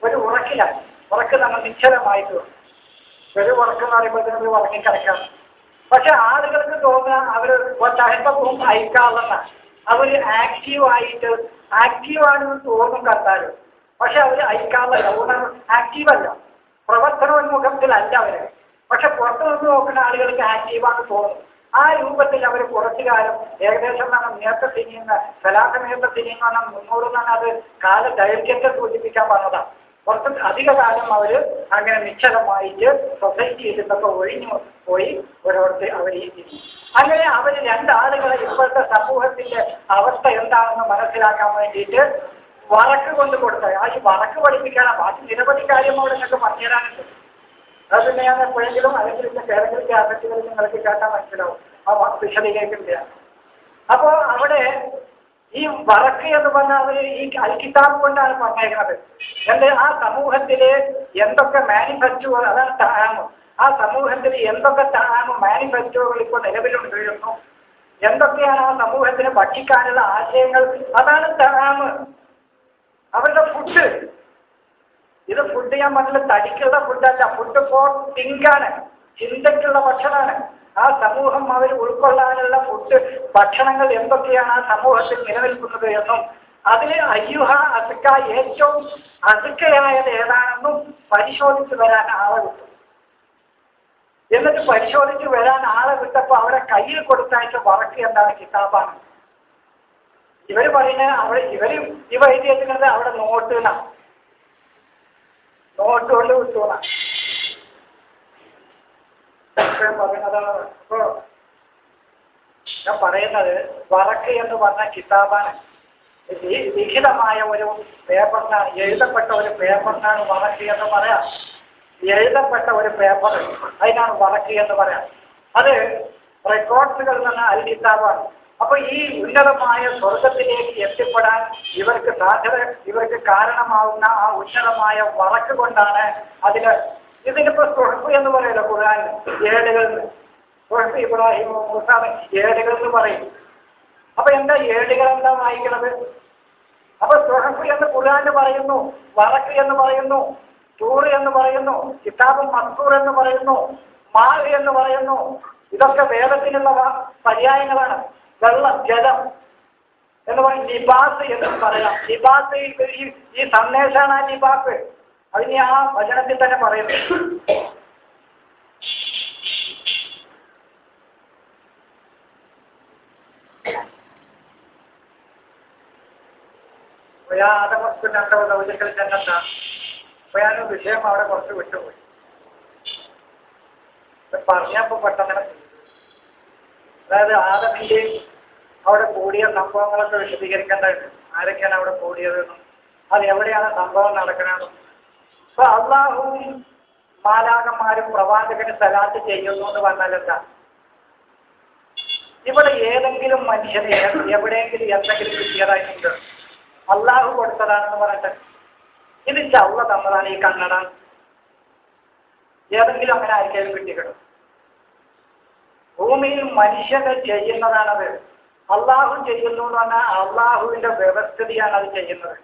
ഒരു ഉറക്കിലാണ്. ഉറക്ക് നമ്മൾ നിശ്ചലമായിട്ട് ഒരു ഉറക്കെന്ന് പറയുമ്പോഴത്തേക്ക് ഉറങ്ങിക്കിടക്കാം. പക്ഷെ ആളുകൾക്ക് തോന്നുക അവർ തഹബവും അയക്കാവുന്ന, അവർ ആക്റ്റീവാണെന്ന് തോന്നും കണ്ടാലും. പക്ഷെ അവർ അയക്കാവല്ല, ആക്റ്റീവല്ല, പ്രവർത്തനോന്മുഖത്തിലല്ല അവര്. പക്ഷെ പുറത്തു നിന്ന് നോക്കുന്ന ആളുകൾക്ക് ആക്റ്റീവാണെന്ന് തോന്നും. ആ രൂപത്തിൽ അവർ കുറച്ചു കാലം ഏകദേശം നേരത്തെ തിരിയുന്ന സലാഹമേത്ത തിരിയുന്ന 300 എന്നാണ് അത് കാല ദൈർഘ്യത്തെ സൂചിപ്പിക്കാൻ പറഞ്ഞതാണ്. കുറച്ച് അധിക കാലം അവര് അങ്ങനെ നിശ്ചലമായിട്ട് സൊസൈറ്റിയിൽ നിന്നൊക്കെ ഒഴിഞ്ഞു പോയി ഒരിടത്ത് അവർ ഇരിക്കുന്നു. അങ്ങനെ അവർ 2 ആളുകളെ ഇപ്പോഴത്തെ സമൂഹത്തിന്റെ അവസ്ഥ എന്താണെന്ന് മനസ്സിലാക്കാൻ വേണ്ടിയിട്ട് വറക്ക് കൊണ്ട് കൊടുത്തത്. ആ ഈ വറക്ക് പഠിപ്പിക്കാനാണ്. ബാക്കി നിരവധി കാര്യം അവിടെ നിങ്ങൾക്ക് പറഞ്ഞുതരാനുണ്ട്. അത് പിന്നെ ഞാൻ എപ്പോഴെങ്കിലും അല്ലെങ്കിൽ ഏതെങ്കിലും ക്യാസറ്റുകളിൽ നിങ്ങൾക്ക് കേട്ടാൻ മനസ്സിലാവും. ആ വിശദീകരിക്കുന്നില്ല. അപ്പോ അവിടെ ഈ വറക്ക് എന്ന് പറഞ്ഞാൽ അവർ ഈ അൽക്കിതാബ് കൊണ്ടാണ് പറഞ്ഞേക്കുന്നത്. ആ സമൂഹത്തില് എന്തൊക്കെ മാനിഫെസ്റ്റോകൾ, അതാണ് തആമ്. ആ സമൂഹത്തിൽ എന്തൊക്കെ തആമ് മാനിഫെസ്റ്റോകൾ ഇപ്പോൾ നിലവിലുണ്ടായിരുന്നു, എന്തൊക്കെയാണ് ആ സമൂഹത്തിന് ഭക്ഷിക്കാനുള്ള ആശയങ്ങൾ, അതാണ് തആമ്. അവരുടെ ഫുഡ്. ഇത് ഫുഡ് ഞാൻ പറഞ്ഞില്ല, തടിക്കുള്ള ഫുഡല്ല. ഫുഡ് ഫോർ തിങ്കാണ്, ചിന്തയ്ക്കുള്ള ഭക്ഷണമാണ്. ആ സമൂഹം അവർ ഉൾക്കൊള്ളാനുള്ള ഫുഡ് ഭക്ഷണങ്ങൾ എന്തൊക്കെയാണ് ആ സമൂഹത്തിൽ നിലനിൽക്കുന്നത് എന്നും അതിന് അയ്യുഹ അസുക്ക ഏറ്റവും അസുക്കയായത് ഏതാണെന്നും പരിശോധിച്ച് വരാൻ ആളെ വിട്ടു. എന്നിട്ട് പരിശോധിച്ച് വരാൻ ആളെ വിട്ടപ്പോൾ അവരെ കയ്യിൽ കൊടുത്തയച്ച വറക്ക് എന്താണ്? കിതാബാണ്. ഇവർ പറയുന്നത് ഇവ എഴുതി വെച്ചിരുന്നത് അവിടെ നോട്ട് എന്നാണ്. നോട്ട് കൊണ്ട് വിട്ടുന്ന പറയുന്നതാണ്. അപ്പോ ഞാൻ പറയുന്നത് വറക്ക് എന്ന് പറഞ്ഞ കിതാബാണ്. ലിഖിതമായ ഒരു പേപ്പറിനാണ്, എഴുതപ്പെട്ട ഒരു പേപ്പറിനാണ് വറക്ക് എന്ന് പറയാം. എഴുതപ്പെട്ട ഒരു പേപ്പർ, അതിനാണ് വറക്ക് എന്ന് പറയാം. അത് റെക്കോർഡ്സുകൾ എന്ന അൽ കിതാബാണ്. അപ്പൊ ഈ ഉന്നതമായ സ്വർഗത്തിലേക്ക് എത്തിപ്പെടാൻ ഇവർക്ക് കാരണമാവുന്ന ആ ഉന്നതമായ വറക്ക് കൊണ്ടാണ് ഇതിനിപ്പോ സുഹഫ് എന്ന് പറയല്ലോ ഖുർആൻ, ഏടുകൾ. സുഹഫ് ഇബ്രാഹിം മൂസ ഏടുകൾ എന്ന് പറയും. അപ്പൊ എന്താ ഏടുകൾ എന്താ വായിക്കുന്നത്? അപ്പൊ സുഹഫ് എന്ന് ഖുർആൻ പറയുന്നു, വറക്ക് എന്ന് പറയുന്നു, തൂറ് എന്ന് പറയുന്നു, കിതാബും മസ്തൂർ എന്ന് പറയുന്നു, മാഹ് എന്ന് പറയുന്നു. ഇതൊക്കെ വേദത്തിനുള്ള പര്യായങ്ങളാണ്. വെള്ളം, ജലം എന്ന് പറയും. ലിബാസ് എന്ന് പറയാം. ലിബാസ് ഈ സന്ദേശമാണ് ആ ലിബാസ്. അതിന് ആ വചനത്തിൽ തന്നെ പറയുന്നു. ഒരിക്കൽ ചെന്നെത്താ ഞാൻ വിഷയം അവിടെ കുറച്ച് വിട്ടുപോയി. പറഞ്ഞപ്പോ പെട്ടെന്ന് അതായത് ആദമിന്റെയും അവിടെ കൂടിയ സംഭവങ്ങളൊക്കെ വിശദീകരിക്കേണ്ടതുണ്ട്. ആരൊക്കെയാണ് അവിടെ കൂടിയതെന്നും അത് എവിടെയാണ് സംഭവം നടക്കണമെന്നും. അപ്പൊ അള്ളാഹുവും മാലാകന്മാരും പ്രവാചകന് സലാത്ത് ചെയ്യുന്നു എന്ന് പറഞ്ഞാൽ എന്താ? ഇവിടെ ഏതെങ്കിലും മനുഷ്യന് എവിടെയെങ്കിലും എന്തെങ്കിലും കിട്ടിയതായിട്ടുണ്ട്? അള്ളാഹു കൊടുത്തതാണെന്ന് പറഞ്ഞിട്ട് ഇത് ചവ്വ തന്നതാണ് ഈ കണ്ണട. ഏതെങ്കിലും അങ്ങനെ ആർക്കെങ്കിലും കിട്ടിക്കിടും? ഭൂമിയിൽ മനുഷ്യനെ ചെയ്യുന്നതാണത്. അള്ളാഹു ചെയ്യുന്നു എന്ന് പറഞ്ഞാൽ അള്ളാഹുവിന്റെ വ്യവസ്ഥിതിയാണ് അത് ചെയ്യുന്നത്.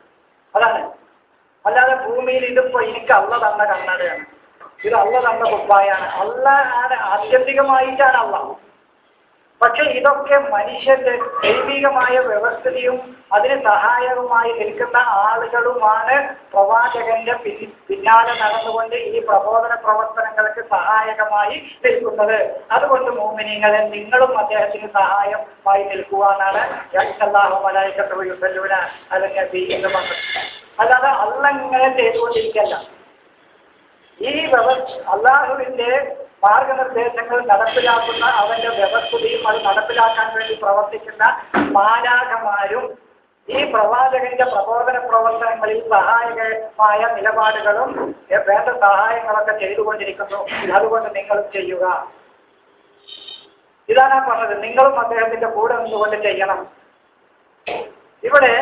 അതാണ്. അല്ലാതെ ഭൂമിയിൽ ഇതിപ്പോ എനിക്ക് അള്ള തന്ന കണ്ണടയാണ്, ഇത് അള്ള തന്ന കുപ്പായാണ്. അള്ളാഹാണ്, ആത്യന്തികമായിട്ടാണ് അള്ളാഹു. പക്ഷെ ഇതൊക്കെ മനുഷ്യന്റെ ദൈവികമായ വ്യവസ്ഥിതിയും അതിന് സഹായകമായി നിൽക്കുന്ന ആളുകളുമാണ് പ്രവാചകന്റെ പിന്നാലെ നടന്നുകൊണ്ട് ഈ പ്രബോധന പ്രവർത്തനങ്ങൾക്ക് സഹായകമായി നിൽക്കുന്നത്. അതുകൊണ്ട് മോമിനീങ്ങളെ നിങ്ങളും അദ്ദേഹത്തിന് സഹായമായി നിൽക്കുവാനാണ് അല്ലെങ്കിൽ എന്ന് പറഞ്ഞത്. അല്ലാതെ അള്ളങ്ങനെ ചെയ്തുകൊണ്ടിരിക്കല്ല. ഈ അള്ളാഹുവിന്റെ മാർഗനിർദ്ദേശങ്ങൾ നടപ്പിലാക്കുന്ന അവന്റെ വ്യവസ്ഥയും അത് നടപ്പിലാക്കാൻ വേണ്ടി പ്രവർത്തിക്കുന്ന മാലാഖമാരും ഈ പ്രവാചകന്റെ പ്രബോധന പ്രവർത്തനങ്ങളിൽ സഹായകമായ നിലപാടുകളും വേണ്ട സഹായങ്ങളൊക്കെ ചെയ്തുകൊണ്ടിരിക്കുന്നു. അതുകൊണ്ട് നിങ്ങളും ചെയ്യുക. ഇതാണ് പറഞ്ഞത്. നിങ്ങളും അദ്ദേഹത്തിന്റെ കൂടെ നിന്നുകൊണ്ട് ചെയ്യണം. ഇവിടെ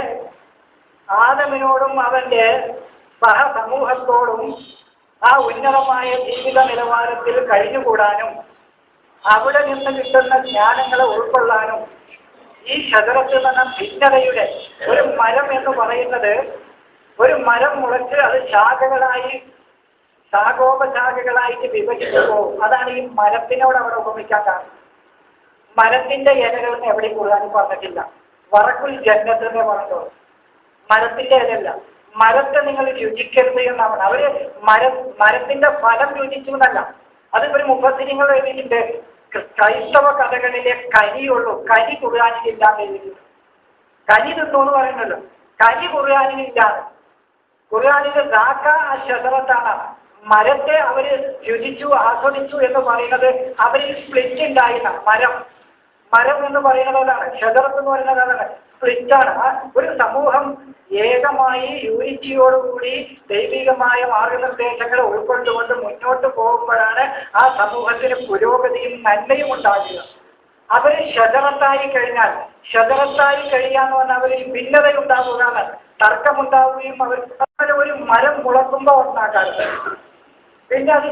ആദമിനോടും അവന്റെ സഹസമൂഹത്തോടും ആ ഉന്നതമായ ജീവിത നിലവാരത്തിൽ കഴിഞ്ഞുകൂടാനും അവിടെ നിന്ന് കിട്ടുന്ന ജ്ഞാനങ്ങളെ ഉൾക്കൊള്ളാനും ഈ ഷജറത്തിൽ നിന്ന ഭിന്നതയുടെ ഒരു മരം എന്ന് പറയുന്നത് ഒരു മരം മുളച്ച് അത് ശാഖോപശാഖകളായിട്ട് വിഭജിച്ചു പോകും. അതാണ് ഈ മരത്തിനോട് അവിടെ ഉപമിക്കാൻ കാരണം. മരത്തിന്റെ ഇലകളെന്ന് എവിടെയും ഖുർആൻ പറഞ്ഞിട്ടില്ല. വറക്കുൽ ജന്നത്ത് എന്നേ പറഞ്ഞോളൂ. മരത്തിന്റെ ഇലല്ല. മരത്തെ നിങ്ങൾ രുചിക്കരുത് എന്നാണ്. അവര് മരത്തിന്റെ ഫലം രുചിച്ചു എന്നല്ല. അത് ഒരു മുഫസ്സിരിങ്ങൾ എഴുതിയിട്ടുണ്ട്. ക്രൈസ്തവ കഥകളിലെ കരിയുള്ളൂ, കരി ഖുർആനിലില്ലാന്ന് എഴുതിയിട്ടുണ്ട്. കരി തിന്നു എന്ന് പറയുന്നല്ലോ, കരി ഖുർആനിലില്ലാതെ. ഖുർആനിലെ ദാക്ക ആ ഷജറത്താണ്. മരത്തെ അവര് രുചിച്ചു ആസ്വദിച്ചു എന്ന് പറയുന്നത് അവരിൽ സ്പ്ലിറ്റ് ഉണ്ടായിരുന്ന മരം എന്ന് പറയുന്നത് അതാണ്. ഷജറത്ത് എന്ന് പറയുന്നത് അതാണ്, സ്പ്ലിറ്റാണ്. ഒരു സമൂഹം ഏകമായി യൂണിറ്റിയോടുകൂടി ദൈവികമായ മാർഗനിർദ്ദേശങ്ങളെ ഉൾക്കൊണ്ടുകൊണ്ട് മുന്നോട്ട് പോകുമ്പോഴാണ് ആ സമൂഹത്തിന് പുരോഗതിയും നന്മയും ഉണ്ടാകുക. അവര് ഷജറത്തായി കഴിയാന്ന് പറഞ്ഞാൽ അവരിൽ ഭിന്നതയുണ്ടാവുകയാണ്, തർക്കമുണ്ടാവുകയും അവർ ഒരു മരം മുളക്കുമ്പോൾ ഉണ്ടാക്കാറുണ്ട്. പിന്നെ അത്